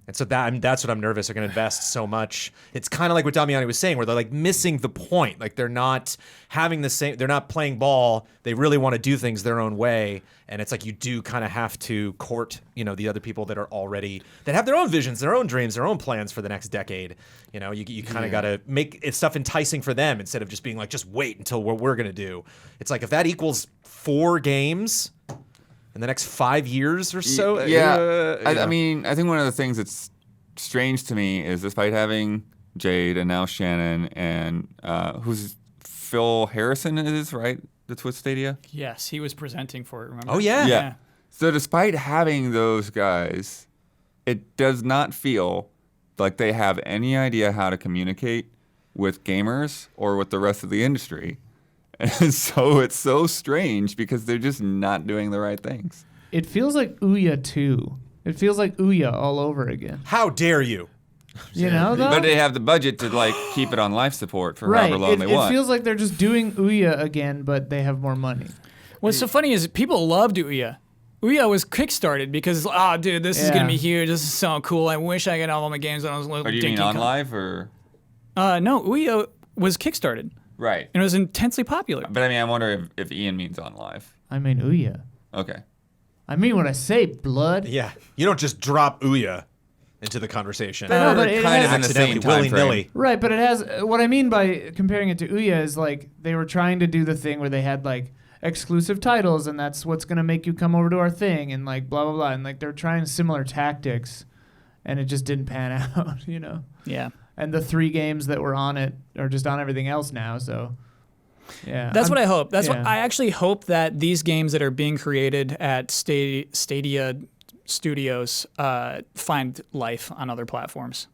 And so that's what I'm nervous. They're going to invest so much. It's kind of like what Damiani was saying, where they're like missing the point. Like they're not having the same, they're not playing ball. They really want to do things their own way. And it's like you do kind of have to court, the other people that have their own visions, their own dreams, their own plans for the next decade. You kind of got to make it stuff enticing for them, instead of just being like, just wait until what we're going to do. It's like, if that equals 4 games in the next 5 years or so. I mean, I think one of the things that's strange to me is, despite having Jade and now Shannon and who's Phil Harrison is, right? That's with Stadia? Yes, he was presenting for it, remember? Oh, yeah. Yeah. So despite having those guys, it does not feel like they have any idea how to communicate with gamers or with the rest of the industry. And so it's so strange, because they're just not doing the right things. It feels like Ouya 2. It feels like Ouya all over again. How dare you? Though? But they have the budget to keep it on life support for right. however long they want. It feels like they're just doing Ouya again, but they have more money. What's so funny is people loved Ouya. Ouya was kickstarted because, dude, this is going to be huge. This is so cool. I wish I could have all my games when I was a little Or do you dinky mean on live, or? No, Ouya was kickstarted. Right. And it was intensely popular. But I mean, I wonder if Ian means on live. I mean, Ouya. Okay. I mean what I say, blood. Yeah, you don't just drop Ouya into the conversation. No, but it kind has- of in the same accidentally, time frame. willy-nilly. Right, but it has. What I mean by comparing it to Ouya is like they were trying to do the thing where they had like exclusive titles, and that's what's gonna make you come over to our thing, and like blah blah blah, and like they're trying similar tactics, and it just didn't pan out, you know. Yeah. And the 3 games that were on it are just on everything else now, so. Yeah, That's what I hope. That's what yeah. I actually hope that these games that are being created at Stadia Studios find life on other platforms.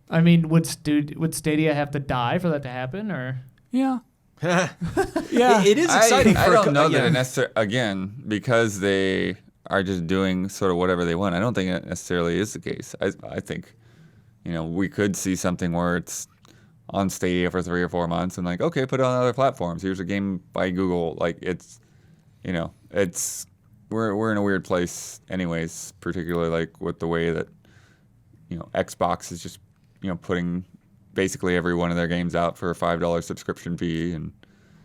I mean, would Stadia have to die for that to happen, or? Yeah. Yeah. It is exciting. I for don't know that yeah. it necessarily, again, because they are just doing sort of whatever they want. I don't think it necessarily is the case. I think, we could see something where it's on Stadia for 3 or 4 months and like, okay, put it on other platforms. Here's a game by Google. Like it's we're in a weird place anyways, particularly like with the way that, Xbox is just, putting basically every one of their games out for a $5 subscription fee. And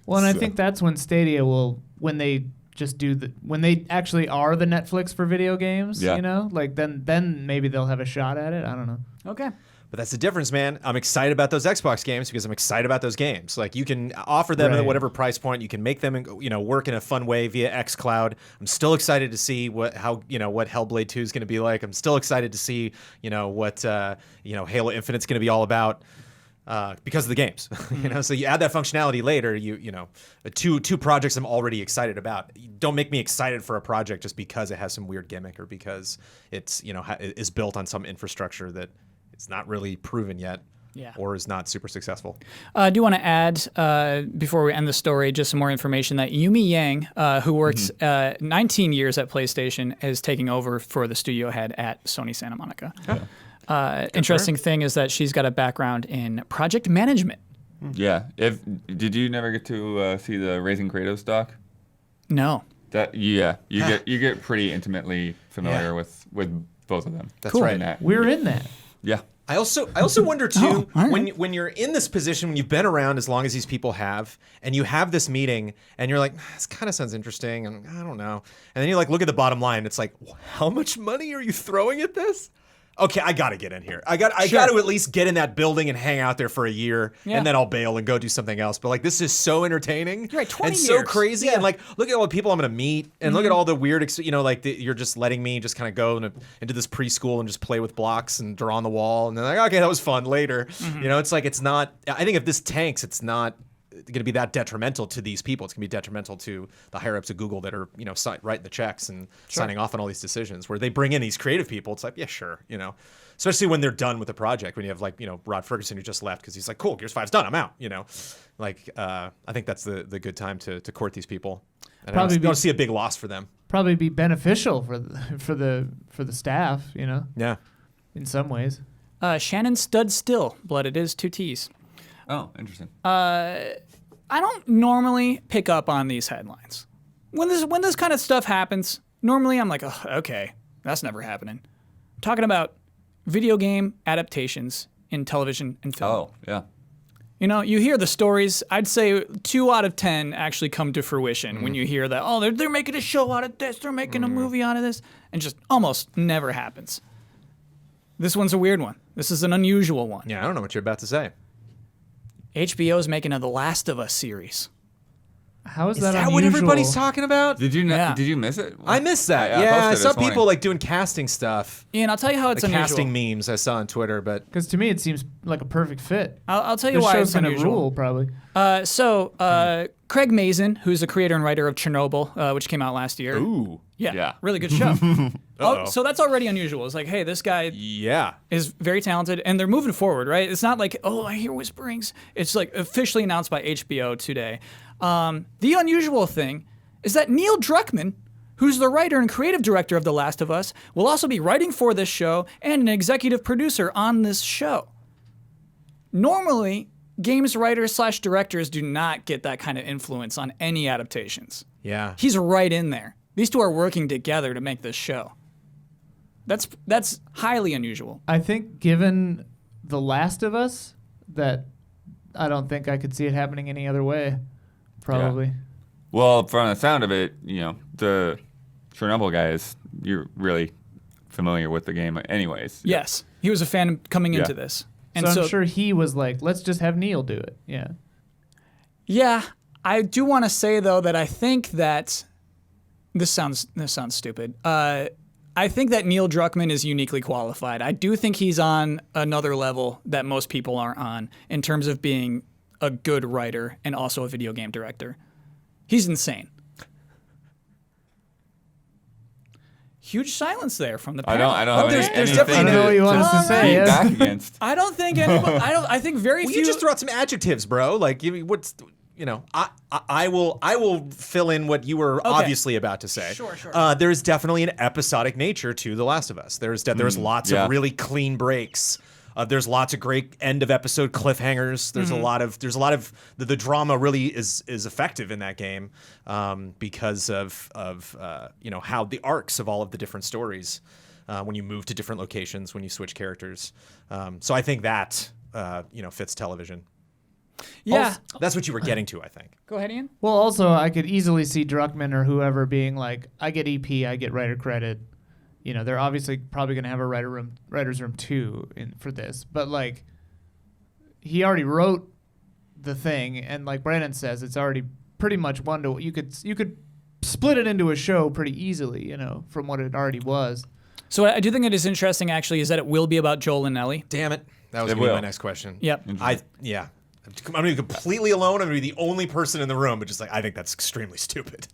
Well, and I so- think that's when Stadia will, when they just when they actually are the Netflix for video games, Yeah. like then maybe they'll have a shot at it. I don't know. Okay. But that's the difference, man. I'm excited about those Xbox games because I'm excited about those games. Like you can offer them at Right. whatever price point. You can make them, work in a fun way via xCloud. I'm still excited to see what Hellblade 2 is going to be like. I'm still excited to see, what Halo Infinite's going to be all about. Because of the games, so you add that functionality later. Two projects I'm already excited about. Don't make me excited for a project just because it has some weird gimmick or because it's is built on some infrastructure that it's not really proven yet, Yeah. or is not super successful. I do want to add, before we end the story, just some more information that Yumi Yang, who works 19 years at PlayStation, is taking over for the studio head at Sony Santa Monica. Interesting thing is that she's got a background in project management. yeah. Did you never get to see the Raising Kratos doc? No. You get pretty intimately familiar with both of them. That's Cool. right. In that. We're in that. Yeah. I also wonder too Oh, all right. when you're in this position, when you've been around as long as these people have, and you have this meeting, and you're like, this kind of sounds interesting, and I don't know, and then you like look at the bottom line, it's like, how much money are you throwing at this? Okay, I got to get in here. I got to at least get in that building and hang out there for a year, Yeah. and then I'll bail and go do something else. But like, this is so entertaining, You're right, 20 and so years. crazy, Yeah. and like, look at all the people I'm gonna meet, and look at all the weird, you're just letting me just kind of go into this preschool and just play with blocks and draw on the wall, and then like, okay, that was fun. Later, it's like it's not. I think if this tanks, it's not going to be that detrimental to these people. It's going to be detrimental to the higher ups of Google that are, writing the checks and signing off on all these decisions. Where they bring in these creative people, it's like, yeah, sure, Especially when they're done with the project. When you have Rod Ferguson who just left because he's like, cool, Gears 5's done, I'm out. I think that's the good time to court these people. And Probably I don't see a big loss for them. Probably be beneficial for the staff, Yeah. in some ways. Shannon Stud Still, Blood it is, 2 T's. Oh, interesting. I don't normally pick up on these headlines. When this kind of stuff happens, normally I'm like, oh, okay, that's never happening. I'm talking about video game adaptations in television and film. Oh, yeah. You hear the stories. I'd say 2 out of 10 actually come to fruition when you hear that, oh, they're making a show out of this, they're making a movie out of this, and just almost never happens. This one's a weird one. This is an unusual one. Yeah, I don't know what you're about to say. HBO's making a The Last of Us series. How is Is that that unusual? what everybody's talking about? Did you Yeah. Did you miss it? I missed that. I Yeah, I posted it saw this morning. people like doing casting stuff. Ian, I'll tell you how it's Like unusual. casting memes I saw on Twitter, but Because to me, it seems like a perfect fit. I'll tell you The why show's it's gonna unusual. rule, probably. Craig Mazin, who's the creator and writer of Chernobyl, which came out last year. ooh. Yeah, really good show. Uh-oh. So that's already unusual. It's like, hey, this guy Yeah. is very talented, and they're moving forward, right? It's not like, oh, I hear whisperings. It's like officially announced by HBO today. The unusual thing is that Neil Druckmann, who's the writer and creative director of The Last of Us, will also be writing for this show and an executive producer on this show. Normally, games writers / directors do not get that kind of influence on any adaptations. Yeah. He's right in there. These two are working together to make this show. That's highly unusual. I think given The Last of Us, that I don't think I could see it happening any other way. Probably. Well, from the sound of it, the Chernobyl guys, you're really familiar with the game anyways. Yes. He was a fan coming into this. And So I'm sure he was like, let's just have Neil do it. Yeah. Yeah, I do want to say though that I think that this sounds stupid. I think that Neil Druckmann is uniquely qualified. I do think he's on another level that most people aren't on in terms of being a good writer and also a video game director. He's insane. Huge silence there from the panel. I don't have there's anything definitely- I don't know what you want us to say. beat Yes. back against. I don't think anybody. I think very Well, few. you just throw out some adjectives, bro. Like, what's I will fill in what you were obviously about to say. Sure, sure. There is definitely an episodic nature to The Last of Us. There's lots yeah. of really clean breaks. There's lots of great end of episode cliffhangers. There's a lot of the drama really is effective in that game because of how the arcs of all of the different stories when you move to different locations, when you switch characters. So I think that fits television. yeah. Also, that's what you were getting to, I think. Go ahead, Ian. Well, also, I could easily see Druckmann or whoever being like, I get EP, I get writer credit. They're obviously probably going to have a writer's room too for this. But, like, he already wrote the thing. And like Brandon says, it's already pretty much one-to-one. You could split it into a show pretty easily, from what it already was. So I do think it is interesting, actually, is that it will be about Joel and Ellie. Damn it. That was It going to be will. my next question. Yep. I'm going to be completely alone. I'm going to be the only person in the room, but just like, I think that's extremely stupid.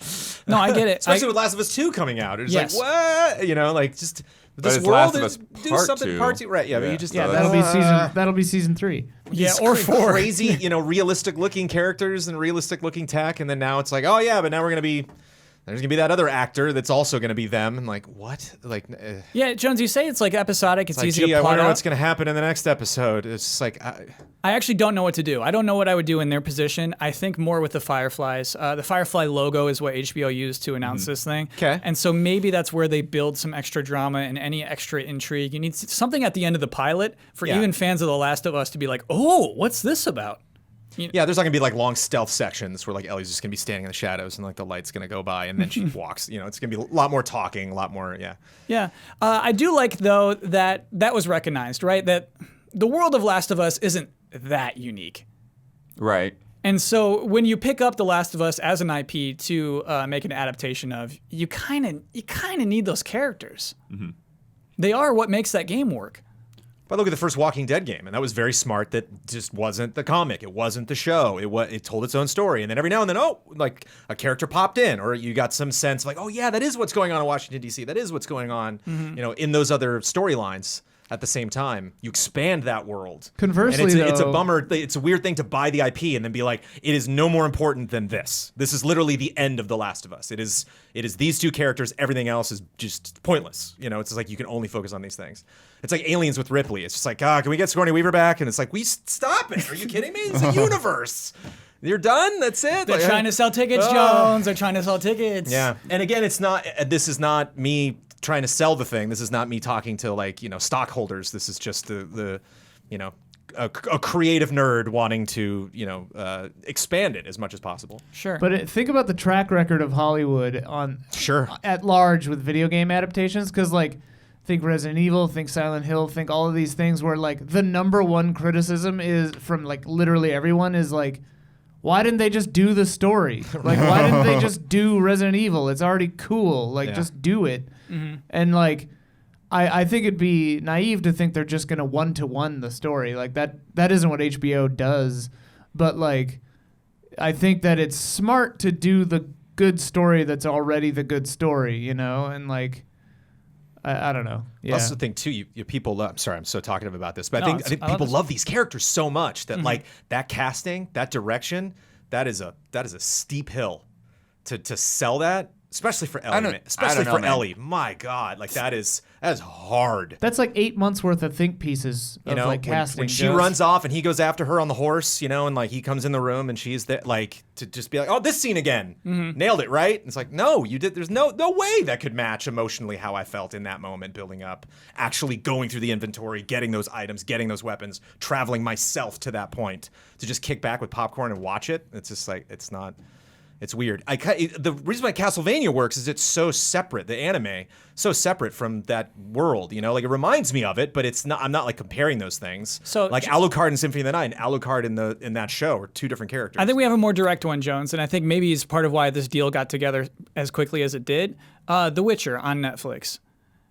No, I get it. Especially with Last of Us 2 coming out. It's Yes. like, what? Just this it's world Last of is Us do Part something 2. part 2. Right, yeah, but Yeah. you just Yeah, that'll be season 3. Yeah, these or 4. crazy, realistic looking characters and realistic looking tech, and then now it's like, oh yeah, but now there's gonna be that other actor that's also gonna be them, and like what? Like, Yeah, Jones, you say it's like episodic. It's like, easy gee, to I plot wonder out. what's gonna happen in the next episode. It's just like, I actually don't know what to do. I don't know what I would do in their position. I think more with the Fireflies. The Firefly logo is what HBO used to announce this thing. 'Kay. And so maybe that's where they build some extra drama and any extra intrigue. You need something at the end of the pilot for Yeah. even fans of The Last of Us to be like, oh, what's this about? yeah, there's not gonna be like long stealth sections where like Ellie's just gonna be standing in the shadows and like the light's gonna go by and then she walks. It's gonna be a lot more talking, a lot more, yeah. Yeah. I do like, though, that was recognized, right? That the world of Last of Us isn't that unique. Right. And so when you pick up The Last of Us as an IP to make an adaptation of, you kind of need those characters. Mm-hmm. They are what makes that game work. But look at the first Walking Dead game, and that was very smart. That just wasn't the comic. It wasn't the show. It told its own story. And then every now and then, like a character popped in, or you got some sense of like, oh yeah, that is what's going on in Washington D.C. That is what's going on, in those other storylines. At the same time, you expand that world. Conversely, and it's a though- bummer. It's a weird thing to buy the IP and then be like, it is no more important than this. This is literally the end of The Last of Us. It is these two characters. Everything else is just pointless. It's just like you can only focus on these things. It's like Aliens with Ripley. It's just like, can we get Sigourney Weaver back? And it's like, stop it. Are you kidding me? It's a universe. You're done. That's it. They're trying to sell tickets, Jones. They're trying to sell tickets. Yeah. And again, this is not me trying to sell the thing. This is not me talking to stockholders. This is just a creative nerd wanting to expand it as much as possible. Sure. But think about the track record of Hollywood Sure. at large with video game adaptations, because think Resident Evil, think Silent Hill, think all of these things where the number one criticism is from literally everyone is why didn't they just do the story? Why didn't they just do Resident Evil? It's already cool. Just do it. Mm-hmm. And I think it'd be naive to think they're just gonna one-to-one the story. That isn't what HBO does. But I think that it's smart to do the good story that's already the good story, and I don't know. Yeah. I also think too, you people love. I'm sorry, I'm so talkative about this, but No, I think I love people this. love these characters so much that that casting, that direction, that is a steep hill to sell that. Especially for I Ellie. don't- Man. Especially I don't for know, man. Ellie. My God, like that is hard. That's like 8 months worth of think pieces of You know, like casting. when she Joe. runs off and he goes after her on the horse, you know, and like he comes in the room and she's there, like to just be like, oh, this scene again, nailed it, right? And it's like, no, you did. There's no way that could match emotionally how I felt in that moment, building up, actually going through the inventory, getting those items, getting those weapons, traveling myself to that point to just kick back with popcorn and watch it. It's just like it's not. It's weird. The reason why Castlevania works is it's so separate. The anime so separate from that world. You know, like it reminds me of it, but it's not. I'm not like comparing those things. So like Alucard in Symphony of the Night and Alucard in that show are two different characters. I think we have a more direct one, Jones, and I think maybe it's part of why this deal got together as quickly as it did. The Witcher on Netflix.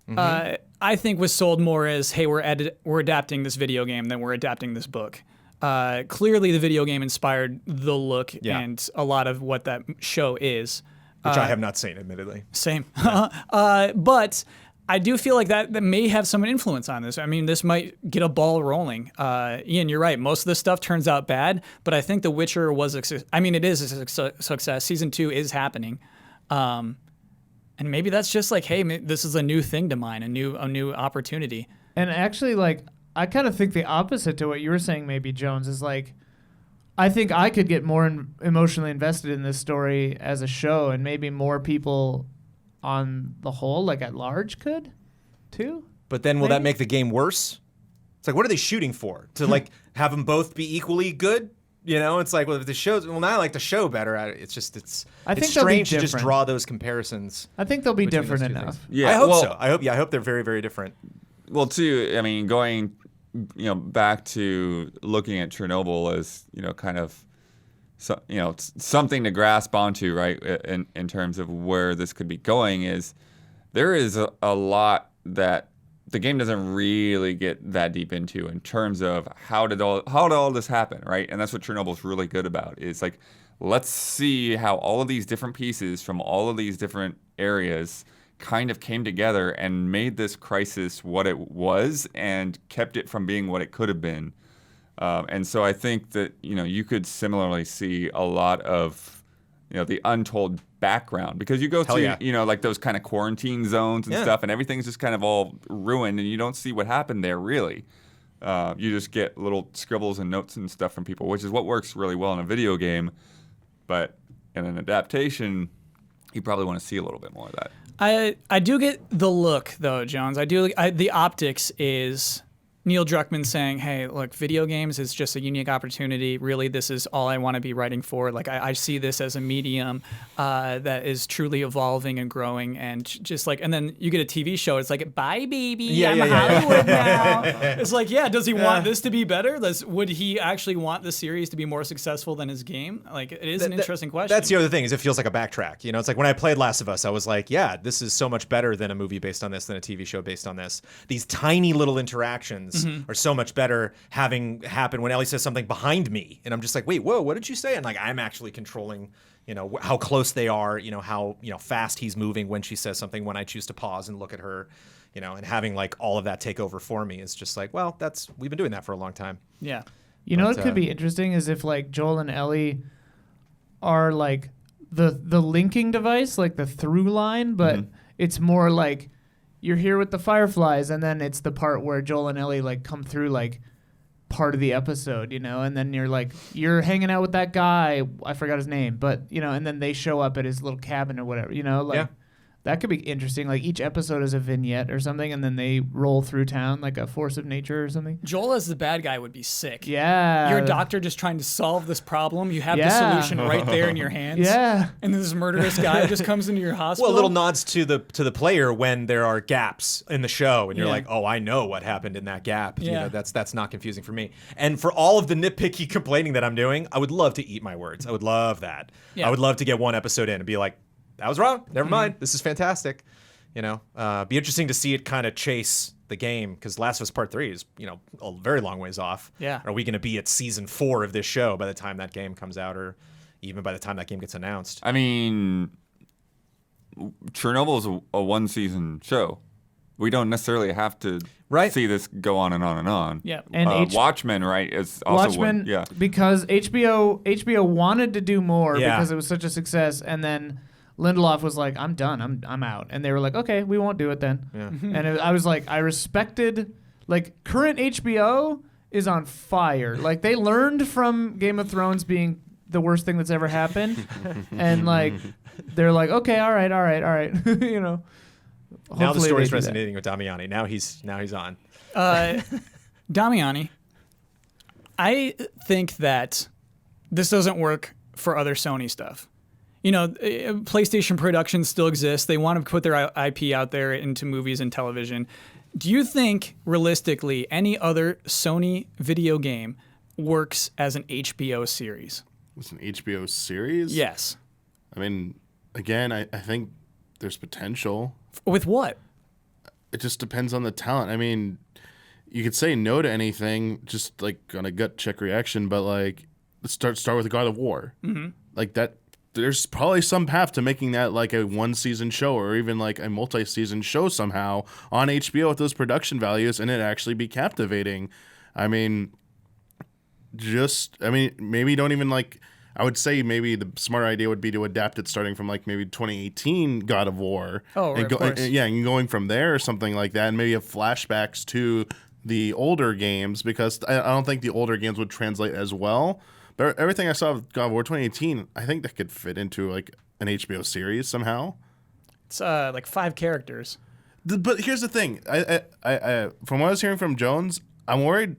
I think was sold more as, hey, we're adapting this video game than we're adapting this book. Clearly, the video game inspired the look and a lot of what that show is. which I have not seen, admittedly. Same. But I do feel like that may have some influence on this. I mean, this might get a ball rolling. Ian, you're right. Most of this stuff turns out bad, but I think The Witcher was it is a success. Season 2 is happening. And maybe that's just like, hey, this is a new thing to mine, a new opportunity. And actually, like, I kind of think the opposite to what you were saying, maybe, Jones, is like, I think I could get more emotionally invested in this story as a show, and maybe more people on the whole, like at large, could too. But then will that make the game worse? It's like, what are they shooting for? To like have them both be equally good? You know, it's like, well, if the show's, well, now I like the show better. It's just, it's strange to just draw those comparisons. I think they'll be between different those two enough. things. Yeah, I hope well, so. I hope they're very, very different. Well, too, I mean, going, back to looking at Chernobyl as, kind of, something to grasp onto, right, in terms of where this could be going is there is a lot that the game doesn't really get that deep into in terms of how did all this happen, right? And that's what Chernobyl's really good about. Is like, let's see how all of these different pieces from all of these different areas kind of came together and made this crisis what it was and kept it from being what it could have been. And so I think that, you could similarly see a lot of, the untold background, because you go to, like those kind of quarantine zones and stuff, and everything's just kind of all ruined, and you don't see what happened there really. You just get little scribbles and notes and stuff from people, which is what works really well in a video game. But in an adaptation, you probably want to see a little bit more of that. I do get the look, though, Jones. The optics is Neil Druckmann saying, hey, look, video games is just a unique opportunity. Really, this is all I want to be writing for. Like, I see this as a medium that is truly evolving and growing. And just like, and then you get a TV show. It's like, bye, baby. I'm Hollywood now. It's like, does he want this to be better? Would he actually want the series to be more successful than his game? Like, it is an interesting question. That's the other thing, is it feels like a backtrack. It's like when I played Last of Us, I was like, yeah, this is so much better than a movie based on this, than a TV show based on this. These tiny little interactions are so much better having happen when Ellie says something behind me, and I'm just like, wait, whoa, what did you say? And like, I'm actually controlling, how close they are, how fast he's moving when she says something, when I choose to pause and look at her, and having like all of that take over for me is just like, well, we've been doing that for a long time. Yeah. What could be interesting is if like Joel and Ellie are like the linking device, like the through line, but it's more like you're here with the Fireflies, and then it's the part where Joel and Ellie like come through like part of the episode, and then you're hanging out with that guy, I forgot his name, but and then they show up at his little cabin or whatever, that could be interesting. Like each episode is a vignette or something, and then they roll through town like a force of nature or something. Joel as the bad guy would be sick. Yeah. You're a doctor just trying to solve this problem. You have the solution right there in your hands. Yeah. And then this murderous guy just comes into your hospital. Well, little nods to the player when there are gaps in the show, and you're like, oh, I know what happened in that gap. Yeah. That's not confusing for me. And for all of the nitpicky complaining that I'm doing, I would love to eat my words. I would love that. Yeah. I would love to get one episode in and be like, that was wrong. Never mind. This is fantastic. Be interesting to see it kind of chase the game, because Last of Us Part 3 is, a very long ways off. Yeah. Are we going to be at season 4 of this show by the time that game comes out, or even by the time that game gets announced? I mean, Chernobyl is a one-season show. We don't necessarily have to see this go on and on and on. Yeah. And Watchmen, right, is also Watchmen, one. Yeah. because HBO wanted to do more because it was such a success, and then Lindelof was like, I'm done. I'm out. And they were like, okay, we won't do it then. Yeah. And I was like, I respected, like, current HBO is on fire. Like, they learned from Game of Thrones being the worst thing that's ever happened. And, like, they're like, okay, all right. You know. Now the Hopefully story's they do that. resonating with Damiani. Now he's on. Damiani, I think that this doesn't work for other Sony stuff. You know, PlayStation productions still exist. They want to put their IP out there into movies and television. Do you think, realistically, any other Sony video game works as an HBO series? It's an HBO series? Yes. I mean, again, I think there's potential. With what? It just depends on the talent. I mean, you could say no to anything, just like on a gut check reaction, but like, let's start with God of War. Mm-hmm. Like that, there's probably some path to making that like a one-season show or even like a multi-season show somehow on HBO with those production values and it actually be captivating. I mean, maybe don't even like. I would say maybe the smart idea would be to adapt it starting from like maybe 2018 God of War. Oh, right, of course. And going from there or something like that, and maybe have flashbacks to the older games because I don't think the older games would translate as well. But everything I saw of God of War 2018, I think that could fit into like an HBO series somehow. It's like 5 characters. But here's the thing. I from what I was hearing from Jones, I'm worried.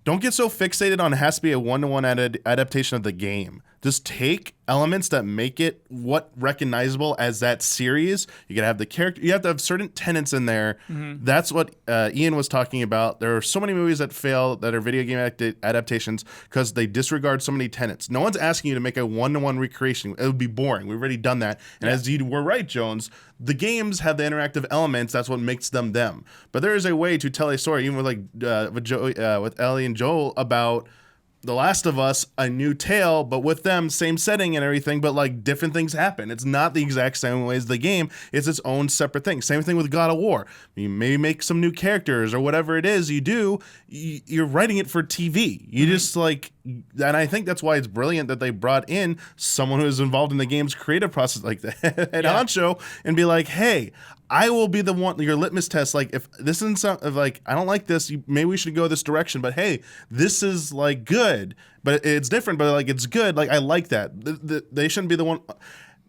Don't get so fixated on it has to be a one-to-one adaptation of the game. Just take elements that make it what recognizable as that series. You gotta have the character. You have to have certain tenets in there. Mm-hmm. That's what Ian was talking about. There are so many movies that fail that are video game adaptations because they disregard so many tenets. No one's asking you to make a one-to-one recreation. It would be boring. We've already done that. And as you were right, Jones, the games have the interactive elements. That's what makes them them. But there is a way to tell a story, even with with Ellie and Joel about The Last of Us, a new tale, but with them, same setting and everything, but like different things happen. It's not the exact same way as the game. It's its own separate thing. Same thing with God of War. You maybe make some new characters or whatever it is you do. You're writing it for TV. You just like, and I think that's why it's brilliant that they brought in someone who is involved in the game's creative process like that at Ancho and be like, hey, I will be the one, your litmus test. Like, if this isn't something like, I don't like this, maybe we should go this direction. But hey, this is like good, but it's different, but like it's good. Like, I like that. They shouldn't be the one.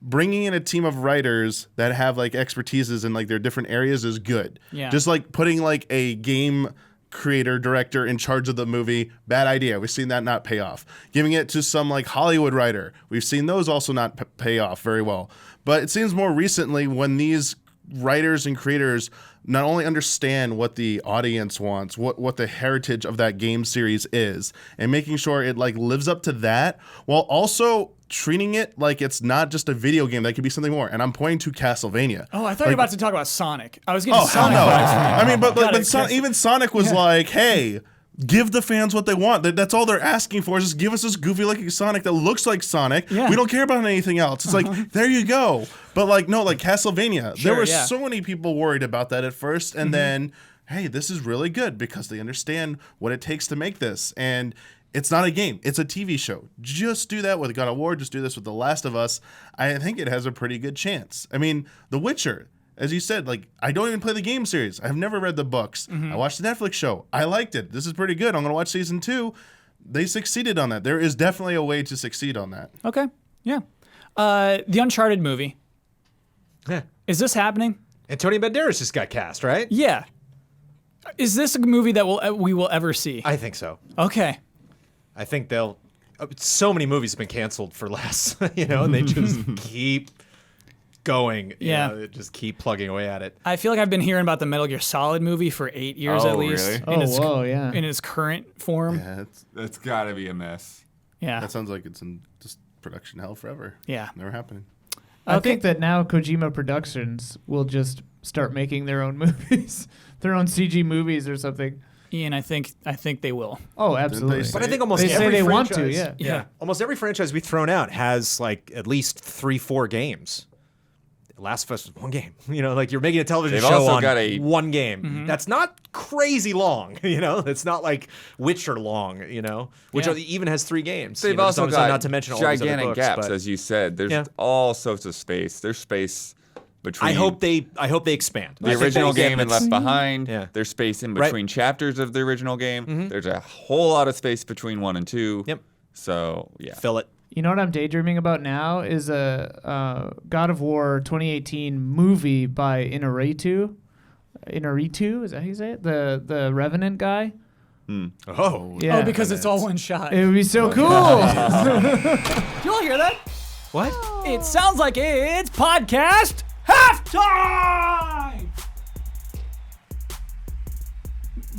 Bringing in a team of writers that have like expertises in like their different areas is good. Yeah. Just like putting like a game creator, director in charge of the movie, bad idea. We've seen that not pay off. Giving it to some like Hollywood writer, we've seen those also not pay off very well. But it seems more recently when these writers and creators not only understand what the audience wants, what the heritage of that game series is, and making sure it like lives up to that, while also treating it like it's not just a video game, that could be something more. And I'm pointing to Castlevania. Oh, I thought you were about to talk about Sonic. I was getting Sonic. No. I mean, but even Sonic was like, hey, give the fans what they want. That's all they're asking for is just give us this goofy looking Sonic that looks like Sonic. Yeah. We don't care about anything else. It's like, there you go. But like, no, like Castlevania. There were so many people worried about that at first. And then, hey, this is really good because they understand what it takes to make this. And it's not a game. It's a TV show. Just do that with God of War. Just do this with The Last of Us. I think it has a pretty good chance. I mean, The Witcher, as you said, like, I don't even play the game series. I've never read the books. I watched the Netflix show. I liked it. This is pretty good. I'm going to watch season 2. They succeeded on that. There is definitely a way to succeed on that. Okay. Yeah. The Uncharted movie. Yeah. Is this happening? Antonio Banderas just got cast, right? Yeah. Is this a movie that we will ever see? I think so. Okay. I think they'll. So many movies have been canceled for less, and they just keep going. Just keep plugging away at it. I feel like I've been hearing about the Metal Gear Solid movie for 8 years at least. Really? In its current form. Yeah, That's got to be a mess. Yeah. that sounds like it's in just production hell forever. Yeah. Never happening. I think that now Kojima Productions will just start making their own movies, their own CG movies or something. Ian, I think they will. Oh, absolutely. But I think almost they every say they franchise, want to, yeah. Almost every franchise we've thrown out has like at least 3-4 games. Last of Us was one game. Like you're making a television They've show also on got a- one game. That's not crazy long. It's not like Witcher long. Which Yeah. even has 3 games. They've just also got not to mention all these other gigantic books, gaps, but as you said. There's Yeah. all sorts of space. There's space between. I hope they expand. The original game and Left Behind. Yeah. There's space in Right. between chapters of the original game. There's a whole lot of space between 1 and 2. Yep. So yeah. Fill it. You know what I'm daydreaming about now is a God of War 2018 movie by Inarritu. Inarritu, is that how you say it? The Revenant guy. Oh. Yeah. Oh, because it's all one shot. It would be so cool. You all hear that? What? It sounds like it's podcast halftime!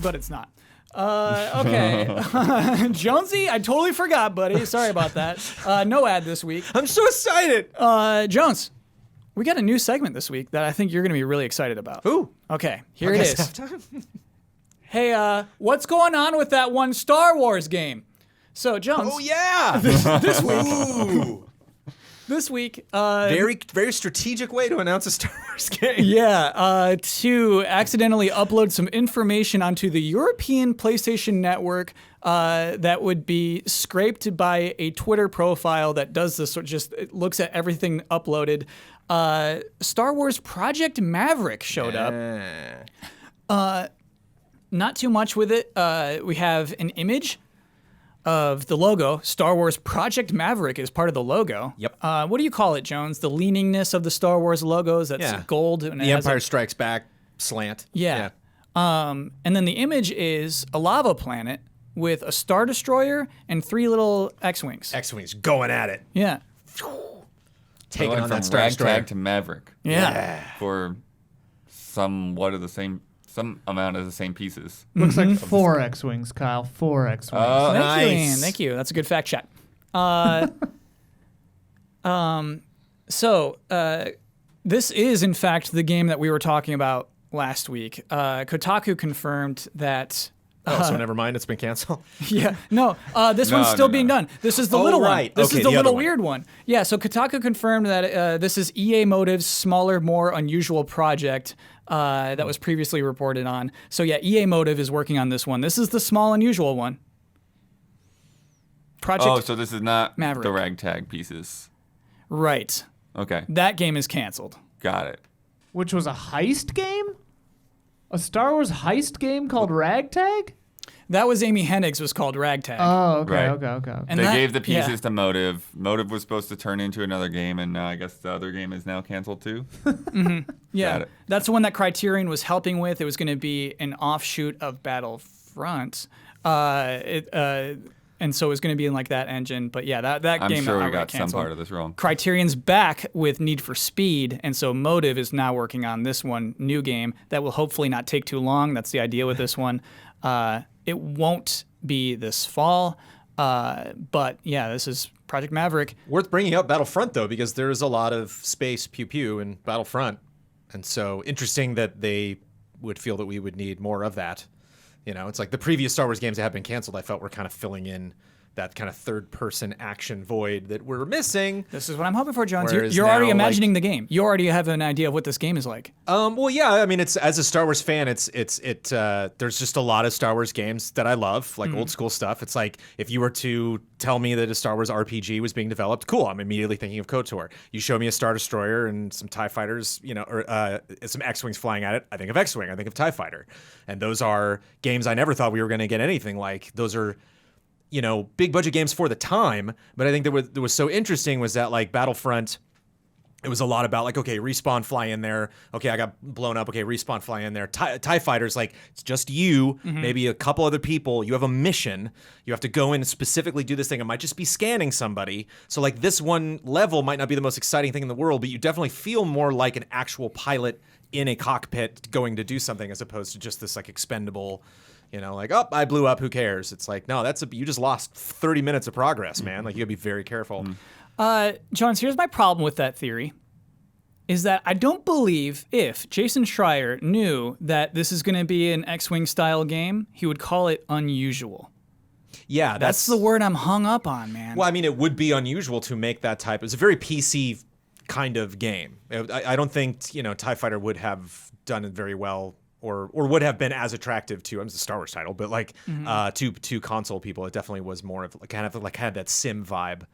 But it's not. Okay. Jonesy, I totally forgot, buddy. Sorry about that. No ad this week. I'm so excited. Jones, we got a new segment this week that I think you're going to be really excited about. Ooh. Okay, here it is. Halftime? Hey, what's going on with that one Star Wars game? So, Jones, Oh yeah. this week, Ooh. this week, Very very strategic way to announce a Star Wars game. yeah, to accidentally upload some information onto the European PlayStation Network that would be scraped by a Twitter profile that does this, sort of just it looks at everything uploaded. Star Wars Project Maverick showed up. Not too much with it. We have an image of the logo. Star Wars Project Maverick is part of the logo. Yep. What do you call it, Jones? The leaningness of the Star Wars logos. That's Yeah. gold. And it The has Empire Strikes Back slant. Yeah. And then the image is a lava planet with a Star Destroyer and 3 little X-wings. X-Wings going at it. Yeah. Taking Going on from that Star Destroyer. ragtag to Maverick Yeah. for some amount of the same pieces. Looks like 4 X-Wings, Kyle. 4 X-Wings. Oh, Thank you, Nice. Ian. Thank you. That's a good fact check. So this is, in fact, the game that we were talking about last week. Kotaku confirmed that. Oh, so never mind. It's been canceled. Yeah, no, this No, one's still no, being no. done. This is the Oh, little right. one. This Okay, is the the other little one. weird one. Yeah, so Kotaku confirmed that this is EA Motive's smaller, more unusual project that was previously reported on. So yeah, EA Motive is working on this one. This is the small, unusual one. Project Oh, so this is not Maverick. the ragtag pieces. Right. Okay, That game is canceled. got it. Which was a heist game? A Star Wars heist game called Ragtag? That was Amy Hennig's was called Ragtag. Oh, okay, Right. okay. And They that- gave the yeah. pieces to Motive. Motive was supposed to turn into another game, and I guess the other game is now canceled too. Yeah, Got it. that's the one that Criterion was helping with. It was going to be an offshoot of Battlefront. And so it was going to be in like that engine. But yeah, that I'm game sure we outright got some canceled. part of this wrong. Criterion's back with Need for Speed, and so Motive is now working on this one new game that will hopefully not take too long. That's the idea with this one. It won't be this fall, but yeah, this is Project Maverick. Worth bringing up Battlefront though, because there's a lot of space pew pew in Battlefront, and so interesting that they would feel that we would need more of that. It's like the previous Star Wars games that have been canceled, I felt were kind of filling in that kind of third-person action void that we're missing. This is what I'm hoping for, Jones. Whereas You're already now, imagining the game. You already have an idea of what this game is like. Well, yeah. I mean, it's as a Star Wars fan, there's just a lot of Star Wars games that I love, like old school stuff. It's like if you were to tell me that a Star Wars RPG was being developed, cool. I'm immediately thinking of KOTOR. You show me a Star Destroyer and some TIE fighters, or some X-wings flying at it. I think of X-wing. I think of TIE fighter, and those are games I never thought we were going to get anything like. Those are big budget games for the time, but I think that was so interesting was that like Battlefront, it was a lot about like, okay, Respawn, fly in there. Okay, I got blown up. Okay, Respawn, fly in there. TIE fighters, like it's just you, maybe a couple other people. You have a mission. You have to go in and specifically do this thing. It might just be scanning somebody. So like this one level might not be the most exciting thing in the world, but you definitely feel more like an actual pilot in a cockpit going to do something as opposed to just this like expendable, like, oh, I blew up, who cares? It's like, no, you just lost 30 minutes of progress, man. Like, you gotta be very careful. Jones, here's my problem with that theory, is that I don't believe if Jason Schreier knew that this is going to be an X-Wing style game, he would call it unusual. Yeah, That's the word I'm hung up on, man. Well, I mean, it would be unusual to make that type. It's a very PC kind of game. I don't think TIE Fighter would have done it very well. Or would have been as attractive to it's a Star Wars title, but like to console people, it definitely was more of had that sim vibe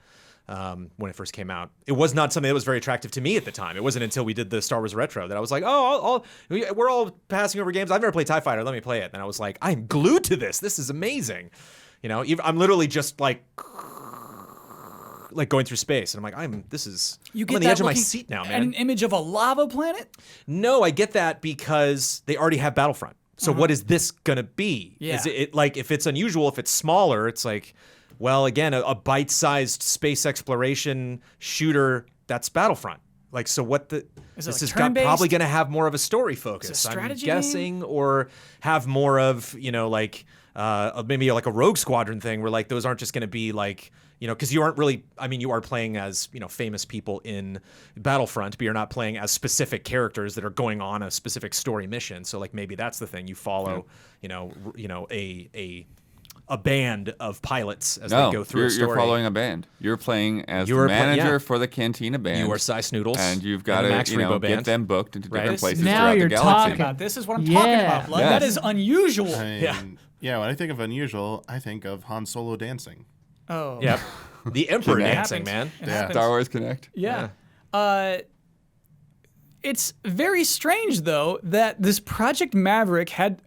when it first came out. It was not something that was very attractive to me at the time. It wasn't until we did the Star Wars Retro that I was like, we're all passing over games. I've never played TIE Fighter. Let me play it. And I was like, I'm glued to this. This is amazing. I'm literally just like going through space, and I'm like, I'm on the edge of my seat now, man. An image of a lava planet? No, I get that because they already have Battlefront. So what is this gonna be? Yeah. Is it like, if it's unusual, if it's smaller, it's like, well, again, a bite-sized space exploration shooter, that's Battlefront. Like, so what the Is it this like is turn-based? probably gonna have more of a story focus. Is it a strategy I'm guessing, or have more of maybe like a Rogue Squadron thing where like those aren't just gonna be like. Because you aren't really, you are playing as, famous people in Battlefront, but you're not playing as specific characters that are going on a specific story mission. So like maybe that's the thing. You follow, a band of pilots as they go through a story. You're following a band. You're playing as the manager for the Cantina band. You are Cy Snoodles. And you've got to get them booked into different places Now throughout you're the galaxy. talking About this is what I'm talking about, Blood. Yes. That is unusual. Yeah, when I think of unusual, I think of Han Solo dancing. Oh. Yep. The Emperor Connect. dancing, man. It happens. Star Wars Connect. Yeah. It's very strange, though, that this Project Maverick had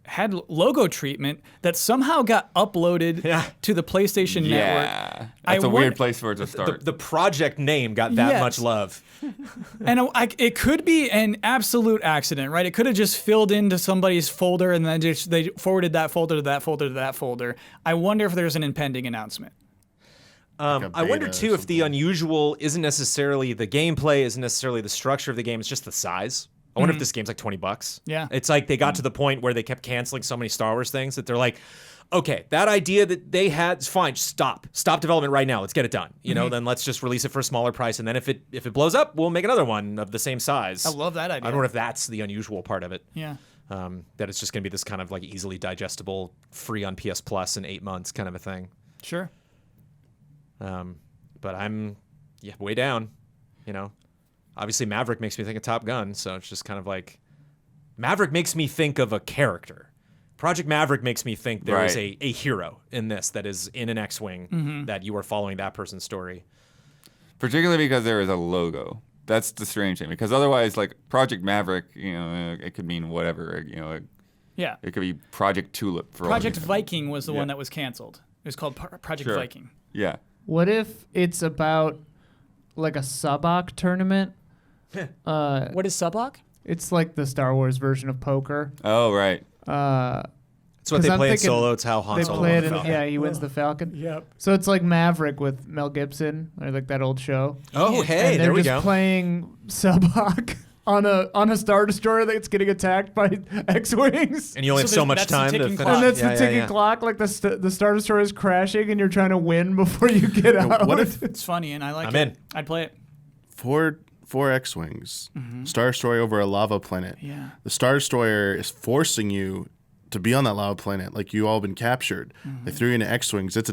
logo treatment that somehow got uploaded to the PlayStation Network. Yeah. That's a weird place for it to start. The project name got that much love. And it could be an absolute accident, right? It could have just filled into somebody's folder and then they forwarded that folder to that folder to that folder. I wonder if there's an impending announcement. I wonder too if the unusual isn't necessarily the gameplay, isn't necessarily the structure of the game. It's just the size. I wonder if this game's like $20. Yeah. It's like they got to the point where they kept canceling so many Star Wars things that they're like, okay, that idea that they had is fine. Just stop development right now. Let's get it done. Then let's just release it for a smaller price, and then if it blows up, we'll make another one of the same size. I love that idea. I wonder if that's the unusual part of it. Yeah. That it's just going to be this kind of like easily digestible, free on PS Plus in 8 months kind of a thing. Sure. But I'm way down, Obviously, Maverick makes me think of Top Gun, so it's just kind of like Maverick makes me think of a character. Project Maverick makes me think there is a hero in this that is in an X-Wing that you are following that person's story. Particularly because there is a logo. That's the strange thing. Because otherwise, like Project Maverick, it could mean whatever. Yeah. It could be Project Tulip. For Project all Viking was the one that was canceled. It was called Project Viking. Yeah. What if it's about like a Sabak tournament? What is Sublock? It's like the Star Wars version of poker. Oh, right. It's what they play in Solo. It's how Han Solo wins the Falcon. He wins the Falcon. Yep. So it's like Maverick with Mel Gibson, or like that old show. Oh, hey, and there we they're go. just playing Sabak on a Star Destroyer that's getting attacked by X-Wings. And you only have so much that's the time to ticking finish. clock. And that's Yeah, the yeah, ticking yeah. clock, like the Star Destroyer is crashing, and you're trying to win before you get out. What if It's funny, and I like I'm it. in. I'd play it. four X-Wings, Star Destroyer over a lava planet? Yeah. The Star Destroyer is forcing you to be on that lava planet, like you all been captured. They threw you into X-Wings. It's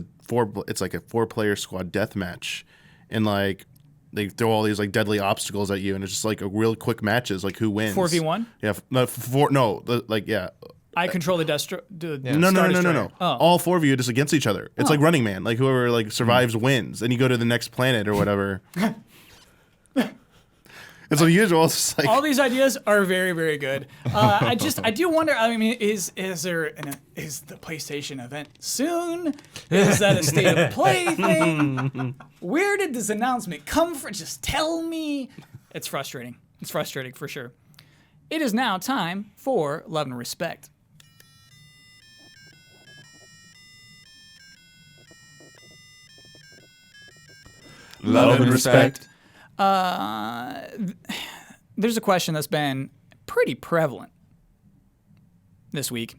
like a 4-player squad deathmatch, and like they throw all these like deadly obstacles at you, and it's just like a real quick matches, like who wins. 4v1? Yeah, I control the Star No. Destroyer. Oh. All 4 of you just against each other. It's like Running Man. Like whoever like survives wins, and you go to the next planet or whatever. It's unusual. It's just like All these ideas are very, very good. I do wonder. I mean, is the PlayStation event soon? Is that a state of play thing? Where did this announcement come from? Just tell me. It's frustrating. It's frustrating for sure. It is now time for Love and Respect. Love and respect. There's a question that's been pretty prevalent this week.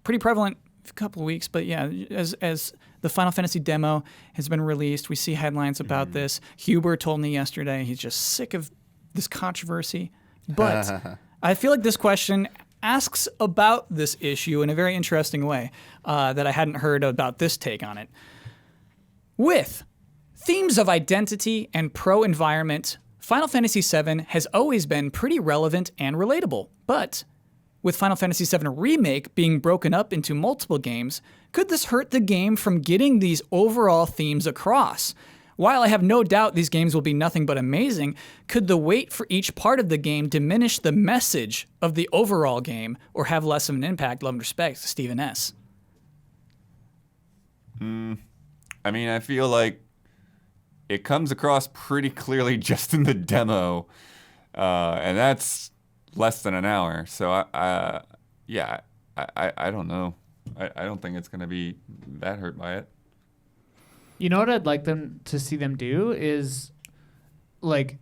Pretty prevalent a couple of weeks, but yeah, as the Final Fantasy demo has been released, we see headlines about this. Huber told me yesterday he's just sick of this controversy. But I feel like this question asks about this issue in a very interesting way that I hadn't heard about this take on it. With themes of identity and pro-environment Final Fantasy VII has always been pretty relevant and relatable, but with Final Fantasy VII Remake being broken up into multiple games, could this hurt the game from getting these overall themes across? While I have no doubt these games will be nothing but amazing, could the wait for each part of the game diminish the message of the overall game or have less of an impact? Love and respect, Stephen S. I mean, I feel like it comes across pretty clearly just in the demo, and that's less than an hour. So I don't know. I don't think it's going to be that hurt by it. You know what I'd like them to see them do is, like,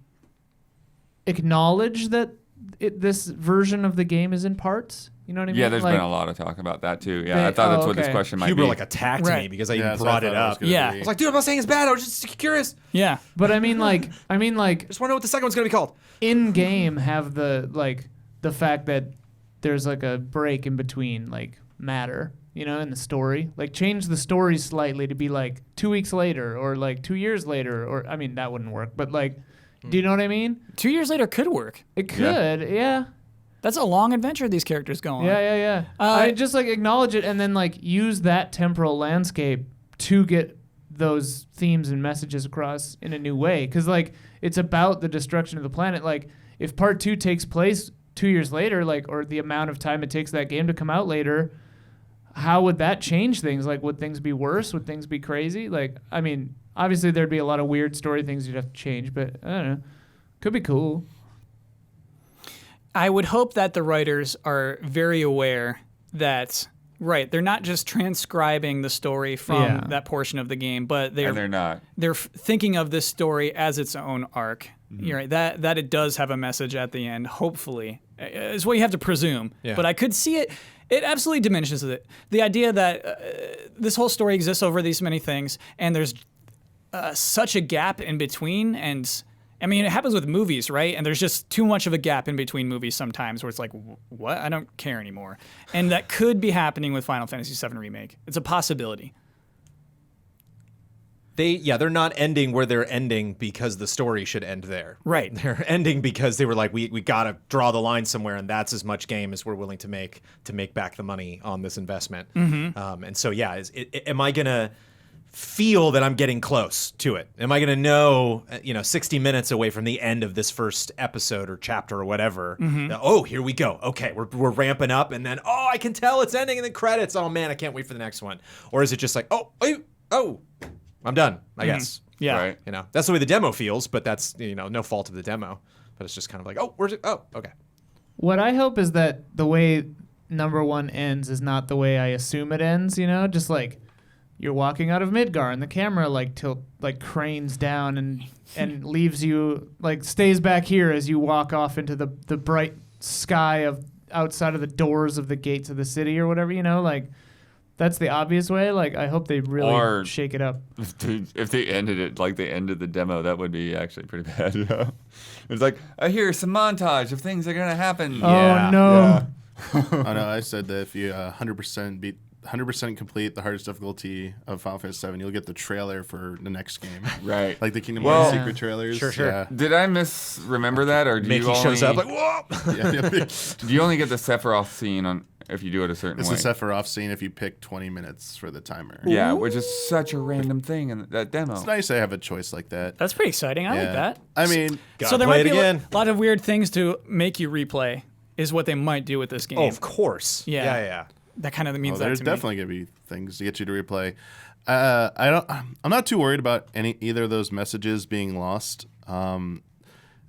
acknowledge that this version of the game is in parts. You know what I mean? Yeah, there's like, been a lot of talk about that too. Yeah, I thought that's what this okay. question might Huber be. like attacked me Right. because I Yeah, even that's what I brought it thought was up. gonna Yeah. be. I was like, dude, I'm not saying it's bad. I was just curious. Yeah. But I mean, like, Just want to know what the second one's gonna be called. in game have the fact that there's like a break in between like matter, you know, in the story. Like change the story slightly to be like 2 weeks later or like 2 years later, or I mean that wouldn't work, but like, do you know what I mean? 2 years later could work. It could, yeah. That's a long adventure these characters go on. Yeah. I just like acknowledge it and then like use that temporal landscape to get those themes and messages across in a new way. Because like it's about the destruction of the planet. Like if part 2 takes place 2 years later, like or the amount of time it takes that game to come out later, how would that change things? Like would things be worse? Would things be crazy? Like I mean, obviously there'd be a lot of weird story things you'd have to change, but I don't know. Could be cool. I would hope that the writers are very aware that, right, they're not just transcribing the story from that portion of the game, but and they're not. they're thinking of this story as its own arc. You're right, that it does have a message at the end, hopefully, is what you have to presume. Yeah. But I could see it absolutely diminishes it. The idea that this whole story exists over these many things, and there's such a gap in between, and I mean, it happens with movies, right? And there's just too much of a gap in between movies sometimes where it's like, what? I don't care anymore. And that could be happening with Final Fantasy VII Remake. It's a possibility. They're not ending where they're ending because the story should end there. Right. They're ending because they were like, we got to draw the line somewhere, and that's as much game as we're willing to make back the money on this investment. And so, yeah, am I going to feel that I'm getting close to it? Am I going to know, 60 minutes away from the end of this first episode or chapter or whatever, oh, here we go. Okay, we're ramping up, and then, I can tell it's ending, and then credits. Oh, man, I can't wait for the next one. Or is it just like, oh, I'm done, I guess. Yeah. Right. That's the way the demo feels, but that's, no fault of the demo. But it's just kind of like, where's it? Oh, okay. What I hope is that the way number 1 ends is not the way I assume it ends, just like you're walking out of Midgar and the camera cranes down and leaves you, like stays back here as you walk off into the bright sky of outside of the doors of the gates of the city or whatever, like that's the obvious way. Like I hope they really shake it up. If they ended it like they ended the demo, that would be actually pretty bad. Yeah. It's like, here's some montage of things that are going to happen. Oh, no. Oh no, I said that if you 100% complete the hardest difficulty of Final Fantasy VII, you'll get the trailer for the next game. Right. Like the Kingdom Well, Hearts secret trailers. Sure. Yeah. Did I misremember that, or do Mickey you only shows up like, whoa! Yeah. do you only get the Sephiroth scene if you do it a certain It's way? the Sephiroth scene if you pick 20 minutes for the timer. Yeah, which is such a random thing in that demo. It's nice to have a choice like that. That's pretty exciting. I like Yeah. that. I mean, So there play might it be again. a lot of weird things to make you replay is what they might do with this game. Oh, of course. Yeah. Yeah. That kind of means that there's to definitely gonna be things to get you to replay. I'm not too worried about either of those messages being lost.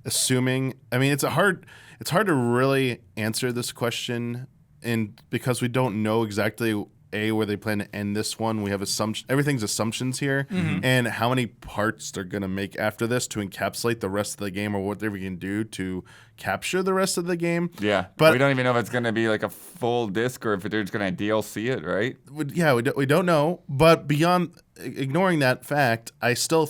Assuming, I mean, it's hard to really answer this question, and because we don't know exactly where they plan to end this one. We have everything's assumptions here, and how many parts they're gonna make after this to encapsulate the rest of the game, or what they can do to capture the rest of the game. Yeah, but we don't even know if it's going to be like a full disc or if they're just going to DLC it, right? We don't know. But beyond ignoring that fact, I feel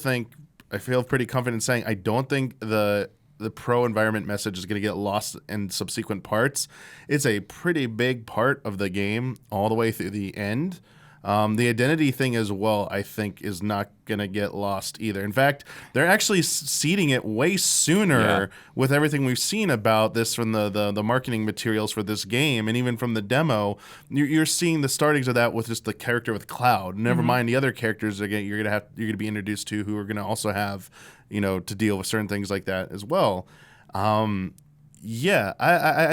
pretty confident saying I don't think the pro environment message is going to get lost in subsequent parts. It's a pretty big part of the game all the way through the end. The identity thing as well, I think, is not going to get lost either. In fact, they're actually seeding it way sooner with everything we've seen about this from the marketing materials for this game, and even from the demo. You're seeing the startings of that with just the character with Cloud. Never mind the other characters you're going to be introduced to, who are going to also have, to deal with certain things like that as well. I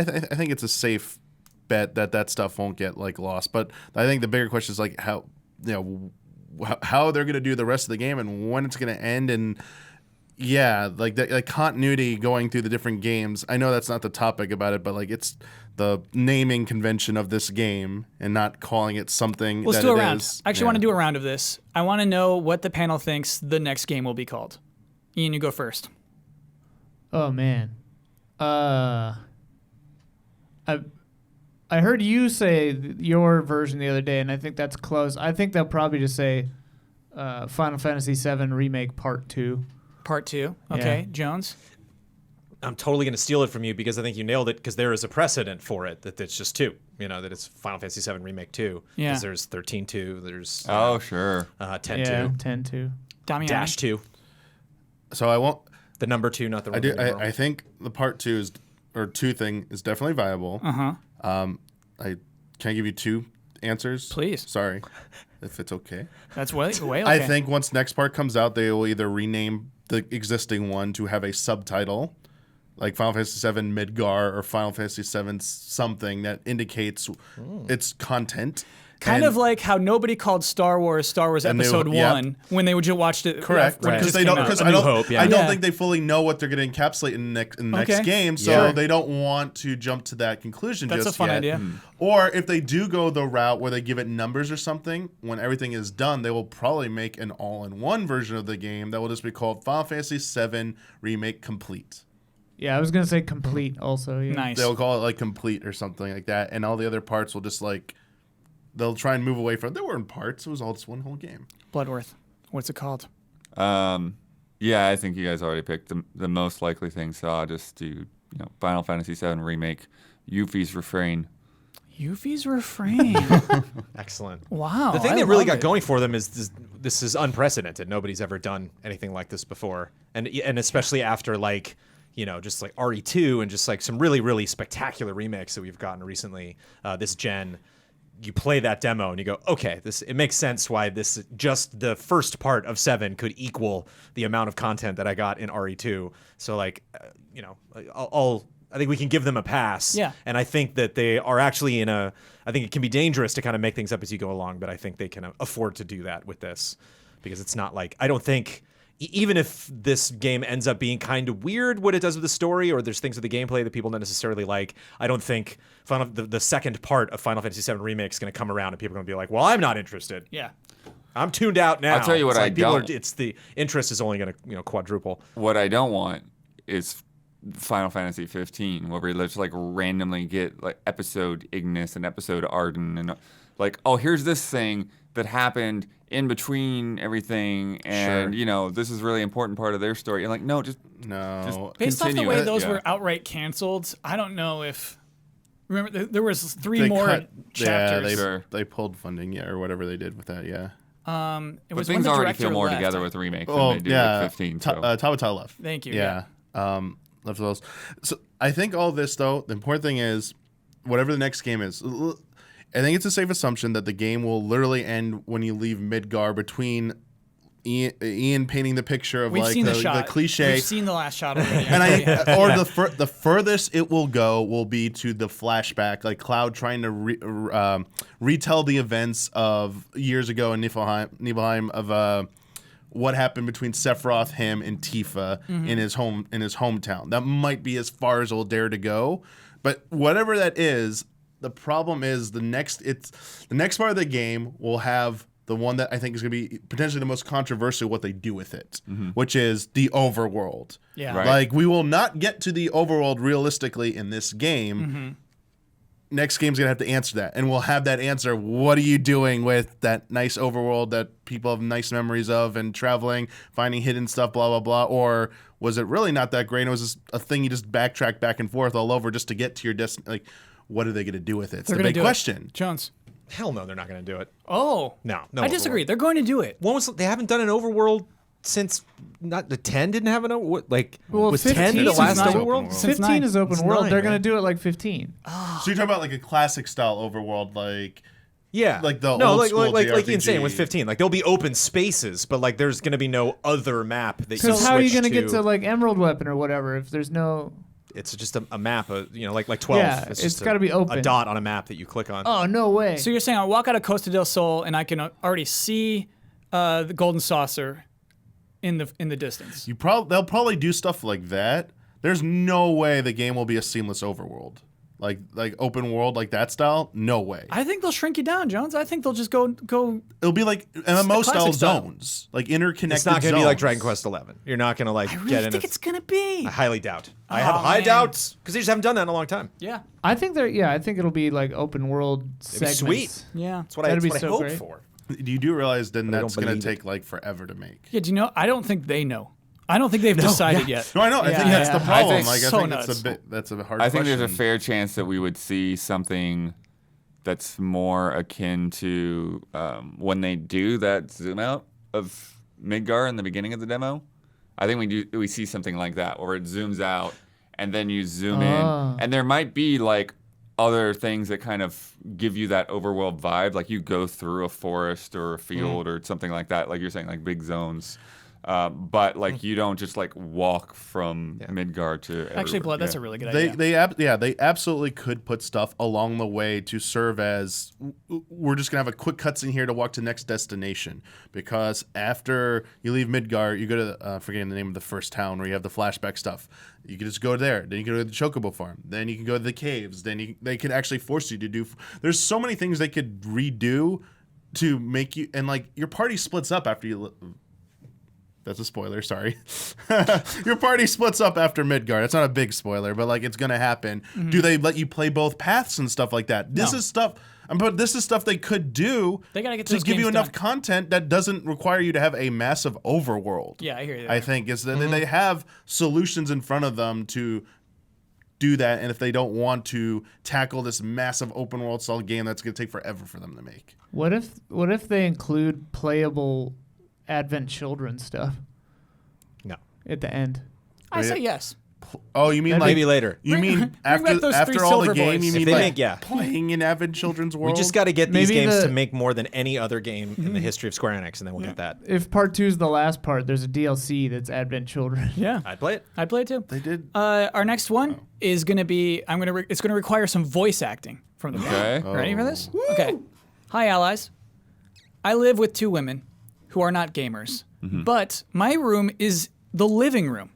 think it's a safe bet that stuff won't get lost, but I think the bigger question is how they're going to do the rest of the game and when it's going to end, and the continuity going through the different games. I know that's not the topic about it, but it's the naming convention of this game and not calling it something. Let's that do a it round. is. I actually want to do a round of this. I want to know what the panel thinks the next game will be called. Ian, you go first. Oh man. I heard you say your version the other day, and I think that's close. I think they'll probably just say Final Fantasy VII Remake Part 2. Part 2. Okay, Yeah. Jones? I'm totally going to steal it from you because I think you nailed it, because there is a precedent for it that it's just 2. That it's Final Fantasy VII Remake 2. Yeah. Because there's 13.2, there's Sure. 10.2, Yeah, 10-2. Damiani? Dash 2. So I won't. The number 2, not the I do. numeral. I think the part 2 2 thing is definitely viable. I can I give you 2 answers? Please. Sorry, if it's okay. That's way okay. I think once next part comes out, they will either rename the existing one to have a subtitle, like Final Fantasy VII Midgar or Final Fantasy VII something that indicates its content. Kind of like how nobody called Star Wars And they- Episode 1 when they just watched it. Correct, when it because just came out. A New Hope, yeah. I don't Yeah. think they fully know what they're going to encapsulate in the next Okay. game, so Sure. they don't want to jump to that conclusion. That's just a fun yet. idea. Or if they do go the route where they give it numbers or something, when everything is done, they will probably make an all-in-one version of the game that will just be called Final Fantasy VII Remake Complete. Yeah, I was going to say complete also. Yeah. Nice. They'll call it Complete or something like that, and all the other parts will just they'll try and move away from. They weren't parts; it was all just one whole game. Bloodworth. What's it called? I think you guys already picked the most likely thing, so I'll just do Final Fantasy VII Remake, Yuffie's Refrain. Yuffie's Refrain. Excellent. Wow. The thing I they really love got it. going for them is this is unprecedented. Nobody's ever done anything like this before, and especially after just like RE2 and just some really, really spectacular remakes that we've gotten recently this gen. You play that demo and you go, okay, it makes sense why this just the first part of 7 could equal the amount of content that I got in RE2. So I think we can give them a pass. Yeah. And I think that they are actually I think it can be dangerous to kind of make things up as you go along, but I think they can afford to do that with this, because it's not I don't think, even if this game ends up being kind of weird what it does with the story, or there's things with the gameplay that people don't necessarily like, I don't think the second part of Final Fantasy VII Remake is going to come around and people are going to be like, well, I'm not interested. Yeah. I'm tuned out now. I'll tell you what It's I don't- it's the interest is only going to quadruple. What I don't want is Final Fantasy 15, where we just randomly get episode Ignis and episode Arden, and here's this thing that happened in between everything, and this is a really important part of their story. You're no, just No. Based off the continue way it. those Yeah. were outright canceled, I don't know if. Remember, there was 3 They more cut- chapters. Sure. they pulled funding, or whatever they did with that. Yeah. It But was when things the already director feel more left. together with the remake Oh, than they do yeah. with 15. So. Tabata left. Thank you, Yeah. Left those. So I think all this, though, the important thing is, whatever the next game is, I think it's a safe assumption that the game will literally end when you leave Midgar, between Ian painting the picture of We've seen the the shot. cliche. We've seen the last shot already. And the furthest it will go will be to the flashback, Cloud trying to retell the events of years ago in Nibelheim of what happened between Sephiroth, him, and Tifa in his hometown. That might be as far as it'll dare to go, but whatever that is, the problem is the next part of the game will have the one that I think is going to be potentially the most controversial, what they do with it, which is the overworld. Yeah. Right. We will not get to the overworld realistically in this game. Next game's going to have to answer that. And we'll have that answer. What are you doing with that nice overworld that people have nice memories of, and traveling, finding hidden stuff, blah, blah, blah? Or was it really not that great? And it was just a thing you just backtrack back and forth all over just to get to your destination. What are they going to do with it? It's They're the gonna big do it. question. Jones. Hell no, they're not going to do it. Oh. No, I disagree. Overworld. They're going to do it. They haven't done an overworld since not the 10 didn't have an was 10 15 the is last not- overworld? Since 15 9. is open It's world. 9, They're going to man. do it like 15. So you're talking about like a classic style overworld, like Yeah, like the no, old like school like Ian saying with JRPG. 15, like there'll be open spaces, but like there's going to be no other map that you Because how are you switch going to get to like Emerald Weapon or whatever if there's no? It's just a map, like 12. Yeah, it's it's just gotta be open. A dot on a map that you click on. Oh no way! So you're saying I walk out of Costa del Sol and I can already see the golden saucer in the distance. They'll probably do stuff like that. There's no way the game will be a seamless overworld, like open world like that style. No way. I think they'll shrink you down, Jones. I think they'll just go. It'll be like MMO style classic style. zones, like interconnected. It's not going to be zones. like Dragon Quest 11. You're not going to like I get really in. think it's gonna be. I highly doubt. I have Oh, high man. doubts because they just haven't done that in a long time. Yeah. I think I think it'll be like open world It'd be segments. sweet. Yeah. That's what I That'd be hope so for. great. You do realize then I that's don't going to believe it. take like forever to make. Yeah. Do you know? I don't think they know. I don't think they've decided yet. No, I know. I Yeah, think that's yeah. the problem. think Like, I so think nuts. that's a hard. I think there's a question. fair chance that we would see something that's more akin to when they do that zoom out of Midgar in the beginning of the demo. I think we see something like that where it zooms out and then you zoom Ah. in, and there might be like other things that kind of give you that overworld vibe, like you go through a forest or a field or something like that, like you're saying, like big zones. But like you don't just like walk from Midgar to Actually, everywhere. Blood, that's Yeah. a really good idea. They absolutely could put stuff along the way to serve as we're just gonna have a quick cutscene here to walk to next destination, because after you leave Midgar, you go to forgetting the name of the first town where you have the flashback stuff. You can just go there. Then you can go to the Chocobo farm. Then you can go to the caves. Then they could actually force you to do. There's so many things they could redo to make you, and like your party splits up after you. That's a spoiler, sorry. Your party splits up after Midgard. It's not a big spoiler, but like it's gonna happen. Mm-hmm. Do they let you play both paths and stuff like that? This No. is stuff. But this is stuff they could do. They gotta get to those give you games enough done. content that doesn't require you to have a massive overworld. Yeah, I hear you. I think is that they have solutions in front of them to do that, and if they don't want to tackle this massive open world style game, that's gonna take forever for them to make. What if they include playable Advent Children stuff No. at the end? I say yes. Oh, you mean like Maybe later. You Bring- mean bring back after those after three all the silver game? boys. You If mean they like make- yeah. playing in Avid Children's World? We just got to get these Maybe games the- to make more than any other game in the history of Square Enix, and then we'll get that. If part 2 is the last part, there's a DLC that's Advent Children. Yeah. I'd play it. I'd play it too. They did. Our next one is gonna be it's gonna require some voice acting from the Okay. Ready for this? Okay. Hi, allies. I live with 2 women who are not gamers, but my room is the living room.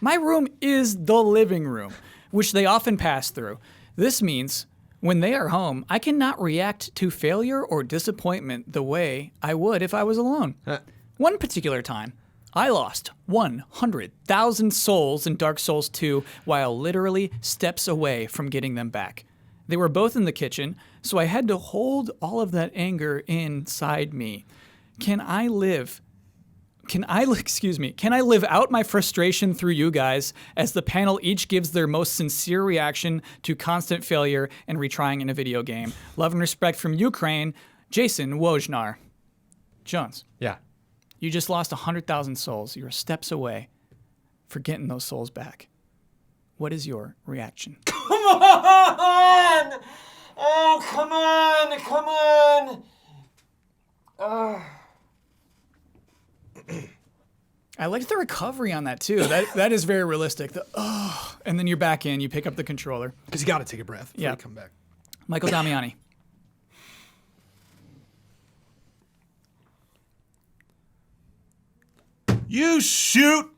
My room is the living room, which they often pass through. This means when they are home, I cannot react to failure or disappointment the way I would if I was alone. One particular time, I lost 100,000 souls in Dark Souls 2 while literally steps away from getting them back. They were both in the kitchen, so I had to hold all of that anger inside me. Can I live out my frustration through you guys as the panel each gives their most sincere reaction to constant failure and retrying in a video game? Love and respect from Ukraine, Jason Wojnar. Jones, Yeah. you just lost 100,000 souls. You're steps away for getting those souls back. What is your reaction? Come on! Oh, come on! Come on! I liked the recovery on that too. That is very realistic. And then you're back in. You pick up the controller. Because you got to take a breath before Yeah. you come back. Michael Damiani. You shoot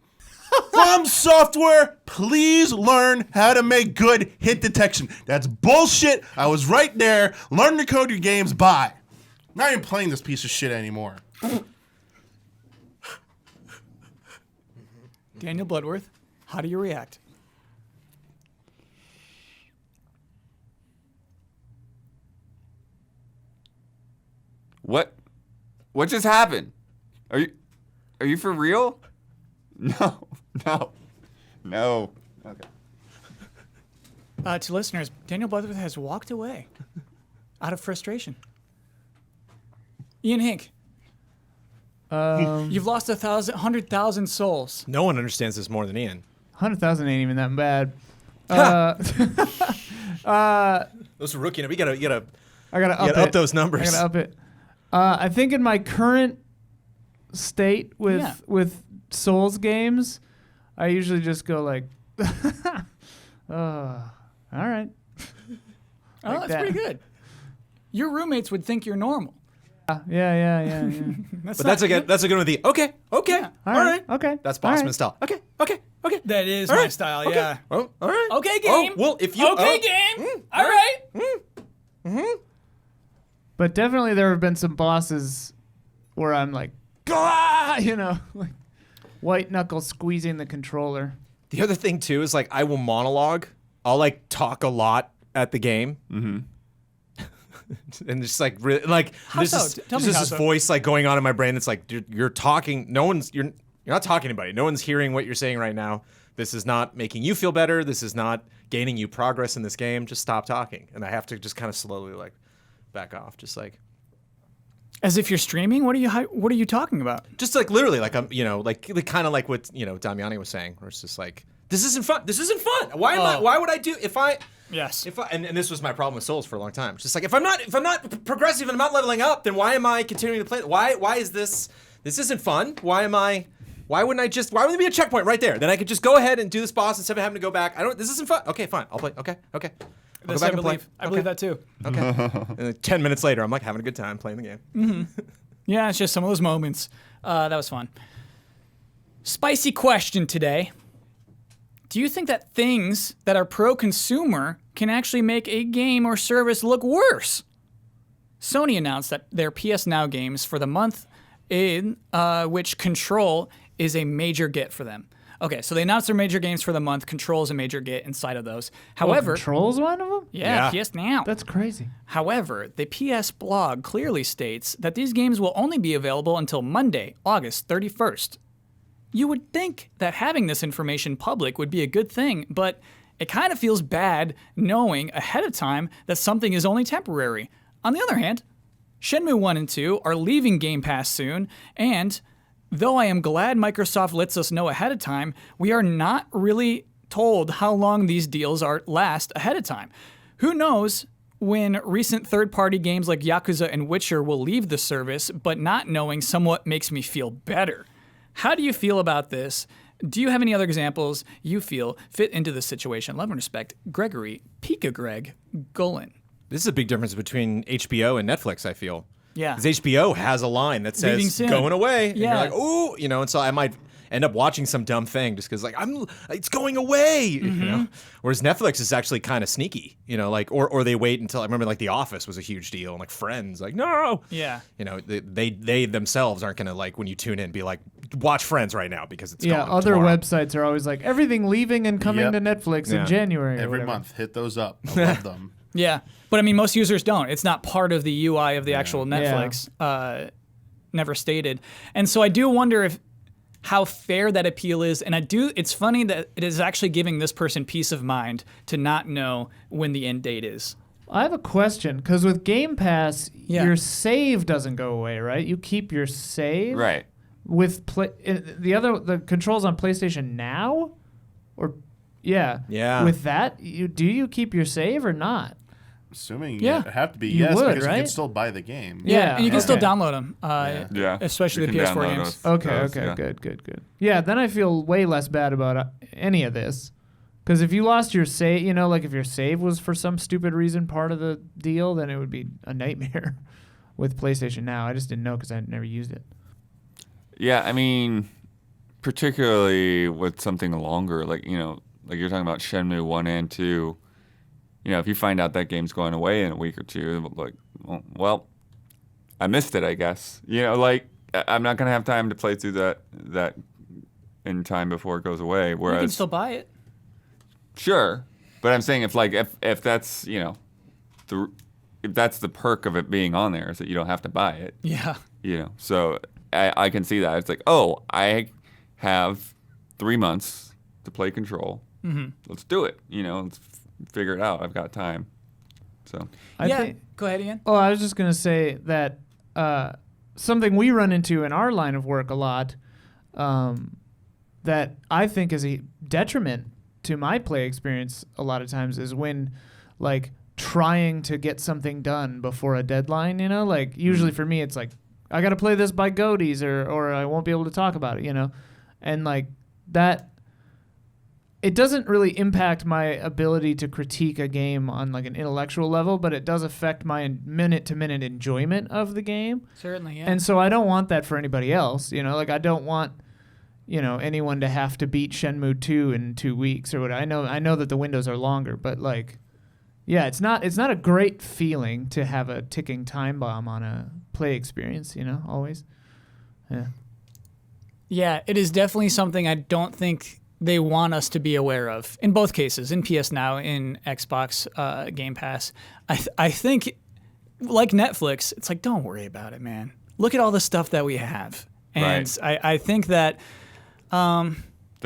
from software. Please learn how to make good hit detection. That's bullshit. I was right there. Learn to code your games. Bye. Not even playing this piece of shit anymore. Daniel Bloodworth, how do you react? What just happened? Are you for real? No. Okay. To listeners, Daniel Bloodworth has walked away out of frustration. Ian Hink, Um, you've lost 100,000 souls. No one understands this more than Ian. 100,000 ain't even that bad. Those are rookie. You gotta I gotta You up gotta up it. those numbers. I gotta up it. I think in my current state with Souls games, I usually just go like, all right. Oh, Like that's that. pretty good. Your roommates would think you're normal. Yeah. But that's a good one with the okay. All right. Okay. That's all Bossman right. style. Okay. That is All my right. style, Okay. yeah. Oh, all right. Okay, game. Oh, well, if you Okay, game. All right. But definitely there have been some bosses where I'm like, "Gah!" like white knuckle squeezing the controller. The other thing too is like I will monologue. I'll like talk a lot at the game. Mm-hmm. And just like really like How there's so? this, Tell me there's how this so. voice like going on in my brain that's like you're talking. You're not talking to anybody. No one's hearing what you're saying right now. This is not making you feel better. This is not gaining you progress in this game. Just stop talking. And I have to just kind of slowly like back off. Just like As if you're streaming? What are you talking about? just like literally like I'm like kind of like what Damiani was saying, where it's just like this isn't fun. This isn't fun. Why would I do if I Yes. and this was my problem with Souls for a long time. It's just like if I'm not progressive and I'm not leveling up, then why am I continuing to play? Why is this isn't fun? Why wouldn't there be a checkpoint right there? Then I could just go ahead and do this boss instead of having to go back. This isn't fun. Okay, fine. I'll play. Okay. I'll go This back I and play. believe. I believe that too. Okay. And then 10 minutes later, I'm like having a good time playing the game. Yeah, it's just some of those moments. That was fun. Spicy question today. Do you think that things that are pro-consumer can actually make a game or service look worse? Sony announced that their PS Now games for the month, in which Control is a major get for them. Okay, so they announced their major games for the month. Control is a major get inside of those. However, Control's one of them? yeah, Yeah. PS Now. That's crazy. However, the PS blog clearly states that these games will only be available until Monday, August 31st. You would think that having this information public would be a good thing, but it kind of feels bad knowing ahead of time that something is only temporary. On the other hand, Shenmue 1 and 2 are leaving Game Pass soon, and though I am glad Microsoft lets us know ahead of time, we are not really told how long these deals last ahead of time. Who knows when recent third-party games like Yakuza and Witcher will leave the service, but not knowing somewhat makes me feel better. How do you feel about this? Do you have any other examples you feel fit into this situation? Love and respect, Gregory, Pika Greg, Golan. This is a big difference between HBO and Netflix, I feel. Yeah. Because HBO has a line that Leaving says soon. going away. And Yeah. you're like, ooh, and so I might end up watching some dumb thing just because like it's going away. Whereas Netflix is actually kind of sneaky, or they wait until I remember like The Office was a huge deal and like Friends, like no. Yeah. They themselves aren't gonna like when you tune in be like watch Friends right now because it's Yeah, gone other tomorrow. websites are always like everything leaving and coming Yep. to Netflix Yeah. in January. or Every whatever. month, hit those up. I love them. Yeah. But I mean, most users don't. It's not part of the UI of the actual Netflix. Never stated. And so I do wonder how fair that appeal is. And it's funny that it is actually giving this person peace of mind to not know when the end date is. I have a question because with Game Pass, Yeah. your save doesn't go away, right? You keep your save. Right. With the controls on PlayStation Now, or yeah. With that, do you keep your save or not? Assuming Yeah. it have to be You yes, would, because you right? can still buy the game. Yeah, And you can still okay. download them. Yeah. Especially You the can PS4 download games. those. Okay, Yeah. good. Yeah, then I feel way less bad about any of this. Because if you lost your save, like if your save was for some stupid reason part of the deal, then it would be a nightmare with PlayStation Now. I just didn't know because I never used it. Yeah, I mean, particularly with something longer, like like you're talking about Shenmue 1 and 2. If you find out that game's going away in a week or two, like, well, I missed it, I guess. Like I'm not gonna have time to play through that in time before it goes away. You Whereas, can still buy it. sure, but I'm saying if that's if that's the perk of it being on there is that you don't have to buy it. Yeah. So I can see that. It's like, oh, I have 3 months to play Control. Mm-hmm. Let's do it. Let's figure it out. I've got time. So I yeah. think- Go ahead, Ian. Oh, I was just gonna say that something we run into in our line of work a lot, that I think is a detriment to my play experience a lot of times, is when like trying to get something done before a deadline, you know, like usually for me it's like I got to play this by Goaties or I won't be able to talk about it, you know, and like that, it doesn't really impact my ability to critique a game on like an intellectual level, but it does affect my minute to minute enjoyment of the game. Certainly, yeah. And so I don't want that for anybody else, you know, like I don't want, you know, anyone to have to beat Shenmue 2 in 2 weeks or whatever. I know that the windows are longer, but like, yeah, it's not a great feeling to have a ticking time bomb on a play experience, you know, always. Yeah. Yeah, it is definitely something I don't think they want us to be aware of in both cases, in PS Now, in Xbox Game Pass. I think, like Netflix, it's like, don't worry about it, man. Look at all the stuff that we have. And Right. I think that... The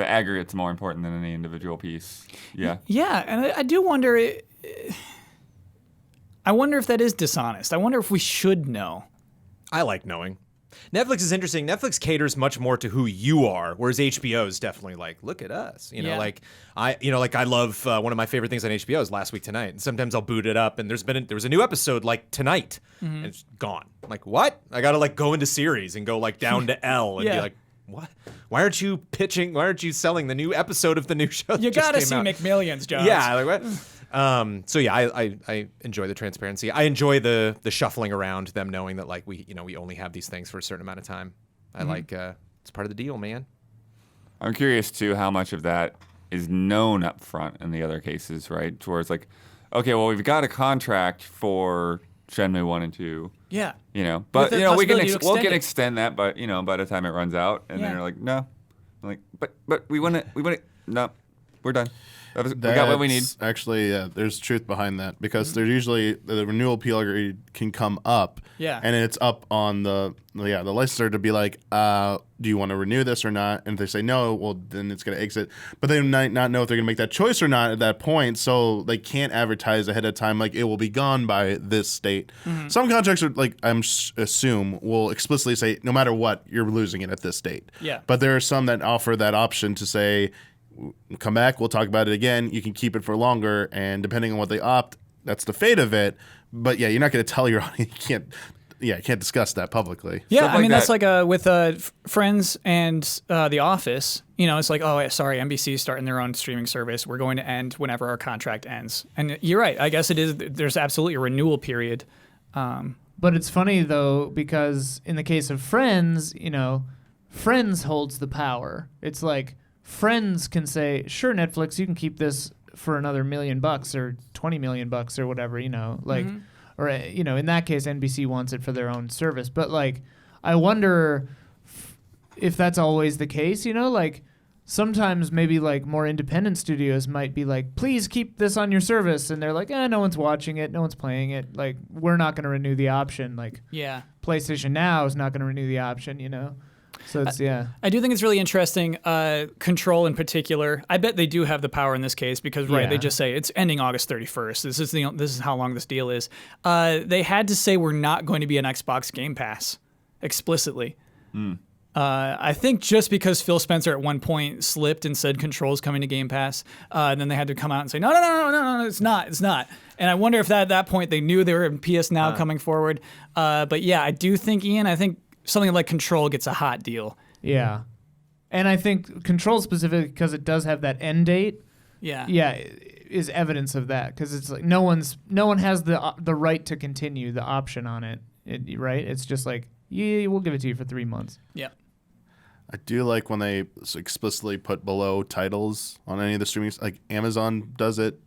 aggregate's more important than any individual piece. Yeah. Yeah, and I do wonder... I wonder if that is dishonest. I wonder if we should know. I like knowing. Netflix is interesting. Netflix caters much more to who you are, whereas HBO is definitely like, look at us. You know, Yeah. like I love one of my favorite things on HBO is Last Week Tonight, and sometimes I'll boot it up, and there was a new episode like tonight, and it's gone. I'm like, what? I gotta like go into series and go like down to L and Yeah. be like, what? Why aren't you pitching? Why aren't you selling the new episode of the new show? that You just gotta came see out? McMillions, Jones. Yeah, like what? So yeah, I enjoy the transparency. I enjoy the shuffling around, them knowing that like we only have these things for a certain amount of time. I like it's part of the deal, man. I'm curious too how much of that is known up front in the other cases, right? Towards like, okay, well we've got a contract for Shenmue 1 and 2. Yeah. You know, but the you know we can possibility to we'll extend can it. extend that, but you know by the time it runs out, and Yeah. then they're like, no, I'm like, but we want it, no, we're done. We got what we need. That's Actually, yeah, there's truth behind that because there's usually the renewal period can come up, Yeah. and it's up on the licensor to be like, do you want to renew this or not? And if they say no, well then it's gonna exit. But they might not know if they're gonna make that choice or not at that point, so they can't advertise ahead of time like it will be gone by this date. Some contracts are like assume will explicitly say no matter what you're losing it at this date. Yeah. But there are some that offer that option to say, come back, we'll talk about it again. You can keep it for longer, and depending on what they opt, that's the fate of it. But yeah, you're not going to tell your audience. You can't discuss that publicly. Yeah, Stuff I mean, like that's that. like with Friends and The Office. You know, it's like, oh, yeah, sorry, NBC's starting their own streaming service. We're going to end whenever our contract ends. And you're right. I guess it is. There's absolutely a renewal period. But it's funny though, because in the case of Friends, you know, Friends holds the power. It's like Friends can say, sure, Netflix, you can keep this for another $1 million or $20 million or whatever, you know, like, or, you know, in that case, NBC wants it for their own service. But like, I wonder if that's always the case, you know, like sometimes maybe like more independent studios might be like, please keep this on your service. And they're like, no one's watching it. No one's playing it. Like, we're not going to renew the option. Like Yeah. PlayStation Now is not going to renew the option, you know? So it's, yeah. I do think it's really interesting. Control in particular. I bet they do have the power in this case because, right, Yeah. they just say it's ending August 31st. This is how long this deal is. They had to say we're not going to be an Xbox Game Pass explicitly. I think just because Phil Spencer at one point slipped and said Control's coming to Game Pass, and then they had to come out and say, no, it's not. And I wonder if at that point they knew they were in PS Now coming forward. But yeah, I do think, Ian, I think something like Control gets a hot deal. Yeah. And I think Control specifically, because it does have that end date, Yeah. is evidence of that. Because it's like no one has the right to continue the option on it, right? It's just like, yeah, we'll give it to you for 3 months. Yeah. I do like when they explicitly put below titles on any of the streaming, like Amazon does it,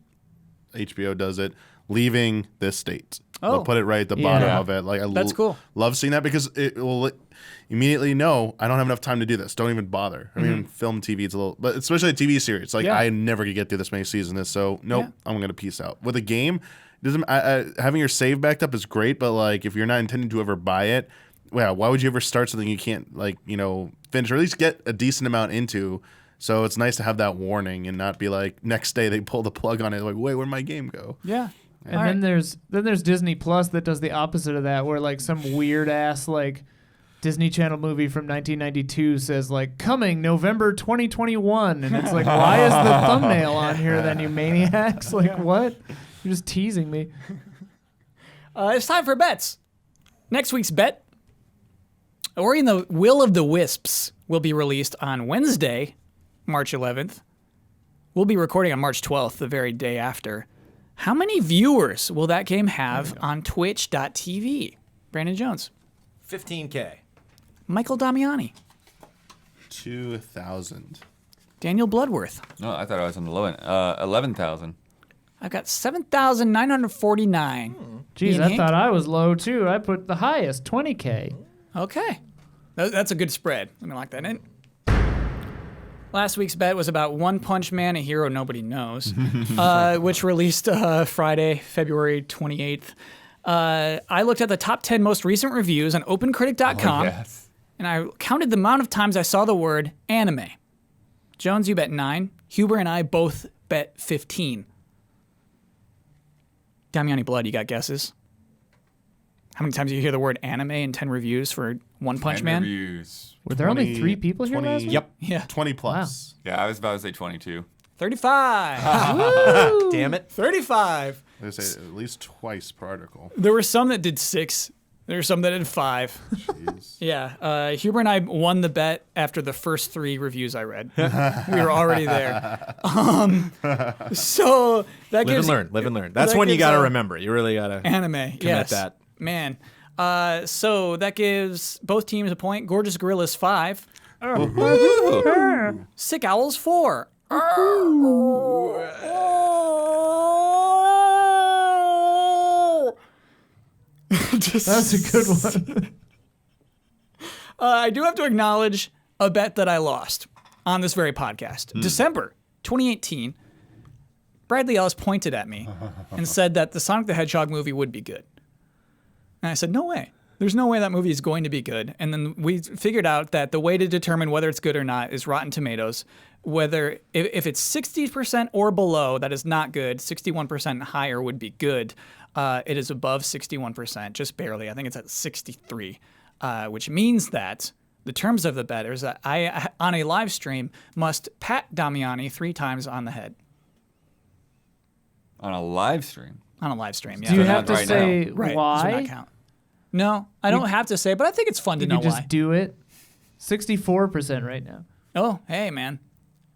HBO does it, leaving this state. Oh. They'll put it right at the bottom Yeah. of it. Like That's cool. Love seeing that because it will immediately know I don't have enough time to do this. Don't even bother. I mean, film, TV, it's a little, but especially a TV series. Like Yeah. I never could get through this many seasons. So nope, Yeah. I'm gonna peace out. With a game, doesn't having your save backed up is great, but like if you're not intending to ever buy it, well, why would you ever start something you can't finish or at least get a decent amount into? So it's nice to have that warning and not be like next day they pull the plug on it like, wait, where'd my game go? Yeah. And then there's Disney Plus that does the opposite of that, where like some weird ass like Disney Channel movie from 1992 says like coming November 2021, and it's like, why is the thumbnail on here then, you maniacs? Like, what? You're just teasing me. It's time for bets. Next week's bet: Ori and the Will of the Wisps will be released on Wednesday, March 11th. We'll be recording on March 12th, the very day after. How many viewers will that game have on twitch.tv? Brandon Jones. 15K. Michael Damiani. 2,000. Daniel Bloodworth. No, I thought I was on the low end. 11,000. I've got 7,949. Jeez, Ian I Hink? thought I was low too. I put the highest, 20K. Okay. That's a good spread. Let me lock that in. Last week's bet was about One Punch Man, a hero nobody knows, which released Friday, February 28th. I looked at the top 10 most recent reviews on opencritic.com, Yes. and I counted the amount of times I saw the word anime. Jones, you bet 9. Huber and I both bet 15. Damiani Blood, you got guesses? How many times do you hear the word anime in 10 reviews for One Punch Man? Reviews. Were there only 3 people here last week? Yep. Yeah. 20 plus. Yeah, I was about to say 22. 35. Damn it. 35. They say at least twice per article. There were some that did 6. There were some that did 5. Jeez. Yeah. Huber and I won the bet after the first 3 reviews I read. We were already there. So that Live gives and learn. Live and learn. That's that one you gives, got to remember. You really got to. anime. Yes. that. Man. So that gives both teams a point. Gorgeous Gorillas 5. Sick Owls 4. That's a good one. I do have to acknowledge a bet that I lost on this very podcast. December 2018, Bradley Ellis pointed at me and said that the Sonic the Hedgehog movie would be good. And I said, no way. There's no way that movie is going to be good. And then we figured out that the way to determine whether it's good or not is Rotten Tomatoes. Whether if it's 60% or below, that is not good. 61% higher would be good. It is above 61%, just barely. I think it's at 63, which means that the terms of the bet is that I, on a live stream, must pat Damiani 3 times on the head. On a live stream. On a live stream, yeah. Do you So have not to right say now. Right, does why? not count. No, I don't have to say, but I think it's fun to You know can just why. do it. 64% right now. Oh, hey, man.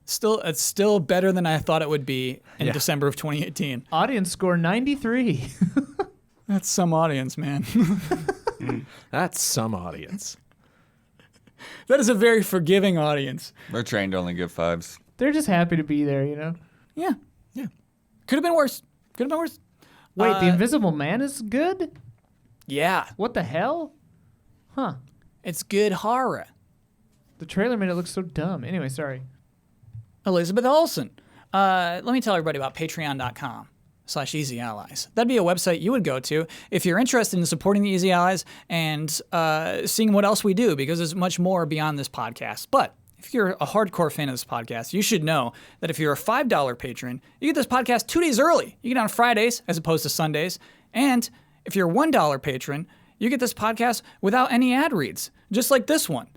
It's still better than I thought it would be in December of 2018. Audience score 93. That's some audience, man. That's some audience. That is a very forgiving audience. We're trained to only give 5s. They're just happy to be there, you know? Yeah. Could have been worse. Wait, The Invisible Man is good? Yeah. What the hell? Huh. It's good horror. The trailer made it look so dumb. Anyway, sorry. Elizabeth Olsen. Let me tell everybody about patreon.com/Easy Allies. That'd be a website you would go to if you're interested in supporting the Easy Allies and seeing what else we do, because there's much more beyond this podcast. But if you're a hardcore fan of this podcast, you should know that if you're a $5 patron, you get this podcast 2 days early. You get it on Fridays as opposed to Sundays. And if you're a $1 patron, you get this podcast without any ad reads, just like this one.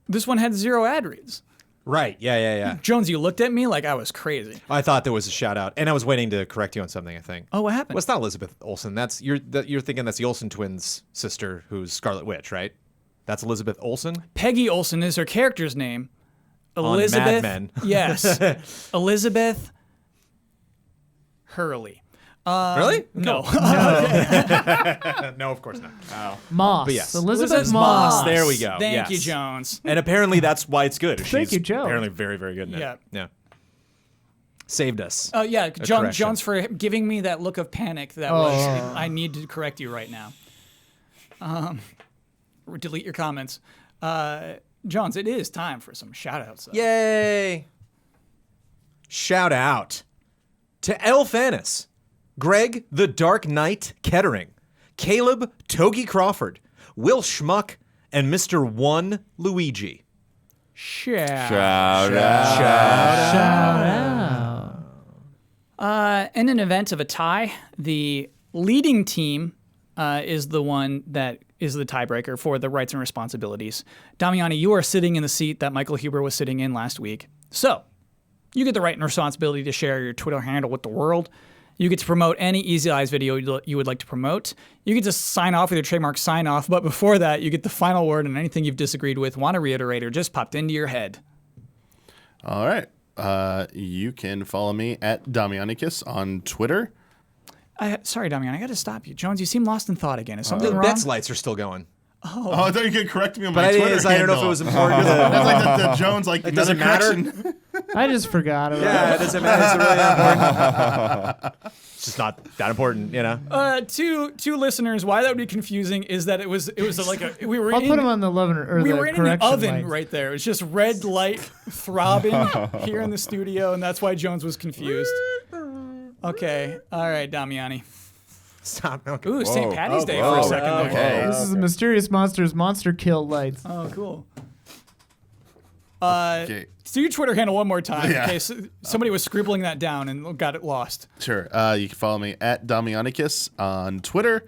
This one had 0 ad reads. Right. Yeah. Jones, you looked at me like I was crazy. I thought there was a shout out, and I was waiting to correct you on something. I think. Oh, what happened? Well, it's not Elizabeth Olsen. That's you're thinking that's the Olsen twins' sister, who's Scarlet Witch, right? That's Elizabeth Olsen. Peggy Olsen is her character's name. On Elizabeth. Mad Men. Yes. Elizabeth Hurley. Really? No. No, of course not. Moss. But yes. Elizabeth Moss. There we go. Thank Yes. you, Jones. And apparently that's why it's good. Thank you, Joe. Apparently very, very good in it. Yeah. Saved us. Yeah, correction. Jones for giving me that look of panic that was, I need to correct you right now. Delete your comments. Jones, it is time for some shout-outs. Yay! Shout out to Elfanis, Greg the Dark Knight Kettering, Caleb Togi Crawford, Will Schmuck, and Mr. One Luigi. Shout out. In an event of a tie, the leading team is the one that is the tiebreaker for the rights and responsibilities. Damiani, you are sitting in the seat that Michael Huber was sitting in last week. So you get the right and responsibility to share your Twitter handle with the world. You get to promote any Easy Eyes video you would like to promote. You get to sign off with your trademark sign off, but before that, you get the final word on anything you've disagreed with, want to reiterate, or just popped into your head. All right. You can follow me at Damianicus on Twitter. Sorry, Damian, I got to stop you. Jones, you seem lost in thought again. Is something The wrong? Bet's lights are still going. Oh, I thought you could correct me on But my I Twitter don't know if it handle. was important. That's like the Jones, like, It doesn't another matter. correction. I just forgot about Yeah, it. it doesn't matter. It's really important. It's just not that important, you know. Two listeners, why that would be confusing is that it was like we were I'll in, put him on the oven or we the were in an correction oven lights. right there. It's just red light throbbing here in the studio, and that's why Jones was confused. Okay, all right, Damiani. Stop. Okay. Ooh, St. Patty's Day for a second there. Okay. This is the Mysterious Monsters monster kill lights. Oh, cool. Okay. Do your Twitter handle one more time Yeah. in case somebody was scribbling that down and got it lost. Sure. You can follow me at Damianicus on Twitter.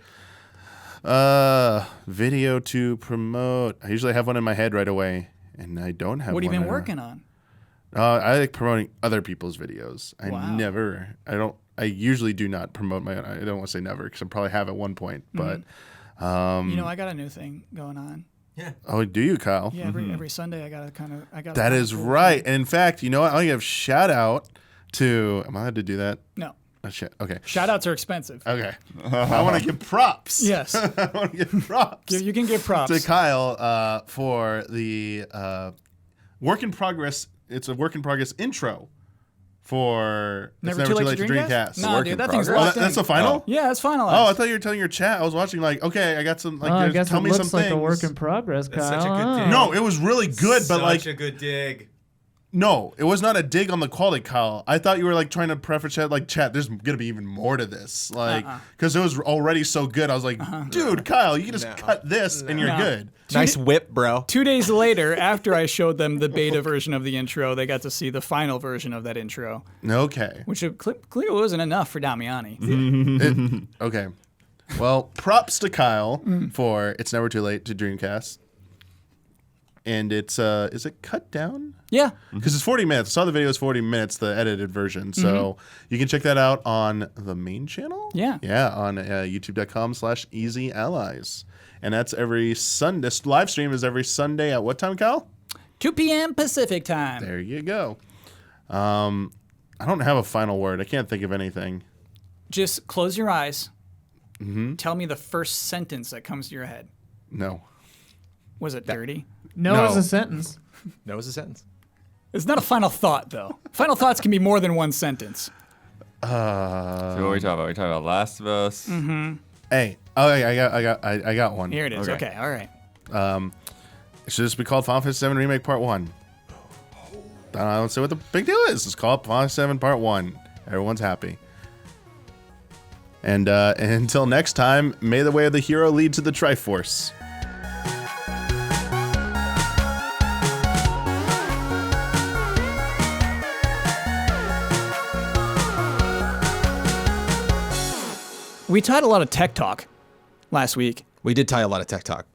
Video to promote. I usually have one in my head right away, and I don't have What have you one been right working on? I like promoting other people's videos. Wow. I usually do not promote my own. I don't want to say never because I probably have at one point, but I got a new thing going on. oh, do you, Kyle? Yeah, every Sunday I got. That is right. And in fact, you know what? I'll give shout out to. Am I allowed to do that? No, Oh, shit. Okay. shout outs are expensive. Okay. I want to give props. Yes, I want to give props you can give props. to Kyle for the work in progress. It's a work in progress intro for Never It's Too Never Too Late Late to to Dreamcast? Dreamcast. Nah, Work dude, in that thing's progress. locked in. That's the final? Yeah, that's finalized. Oh, I thought you were telling your chat. I was watching like, okay, I got some like I guess tell it me looks some like things. a work in progress, Kyle. such a good Oh. dig. No, it was really good, but like a good dig. no, it was not a dig on the quality, Kyle. I thought you were like trying to preface chat like chat. There's gonna be even more to this, like because it was already so good. I was like, dude, Kyle, you can just cut this and you're No. good. Nice whip, bro. 2 days later, after I showed them the beta version of the intro, they got to see the final version of that intro, Okay, which clearly wasn't enough for Damiani. okay. Well, props to Kyle for It's Never Too Late to Dreamcast. And it's is it cut down? Yeah, Because it's 40 minutes. I saw the video is 40 minutes, the edited version. So you can check that out on the main channel. Yeah. Yeah, on youtube.com/easyallies. And that's every Sunday. This live stream is every Sunday at what time, Kyle? 2 p.m. Pacific time. There you go. I don't have a final word. I can't think of anything. Just close your eyes. Tell me the first sentence that comes to your head. No. Was it dirty? No, No. is a sentence. No is a sentence. It's not a final thought, though. Final thoughts can be more than one sentence. So what are we talking about? We talking about Last of Us. Hey. Oh, I got one. Here it is. Okay. Okay, all right. It should just be called Final Fantasy VII Remake Part 1. I don't see what the big deal is. It's called Final Fantasy VII Part 1. Everyone's happy. And until next time, may the way of the hero lead to the Triforce. We tied a lot of tech talk last week. We did tie a lot of tech talk.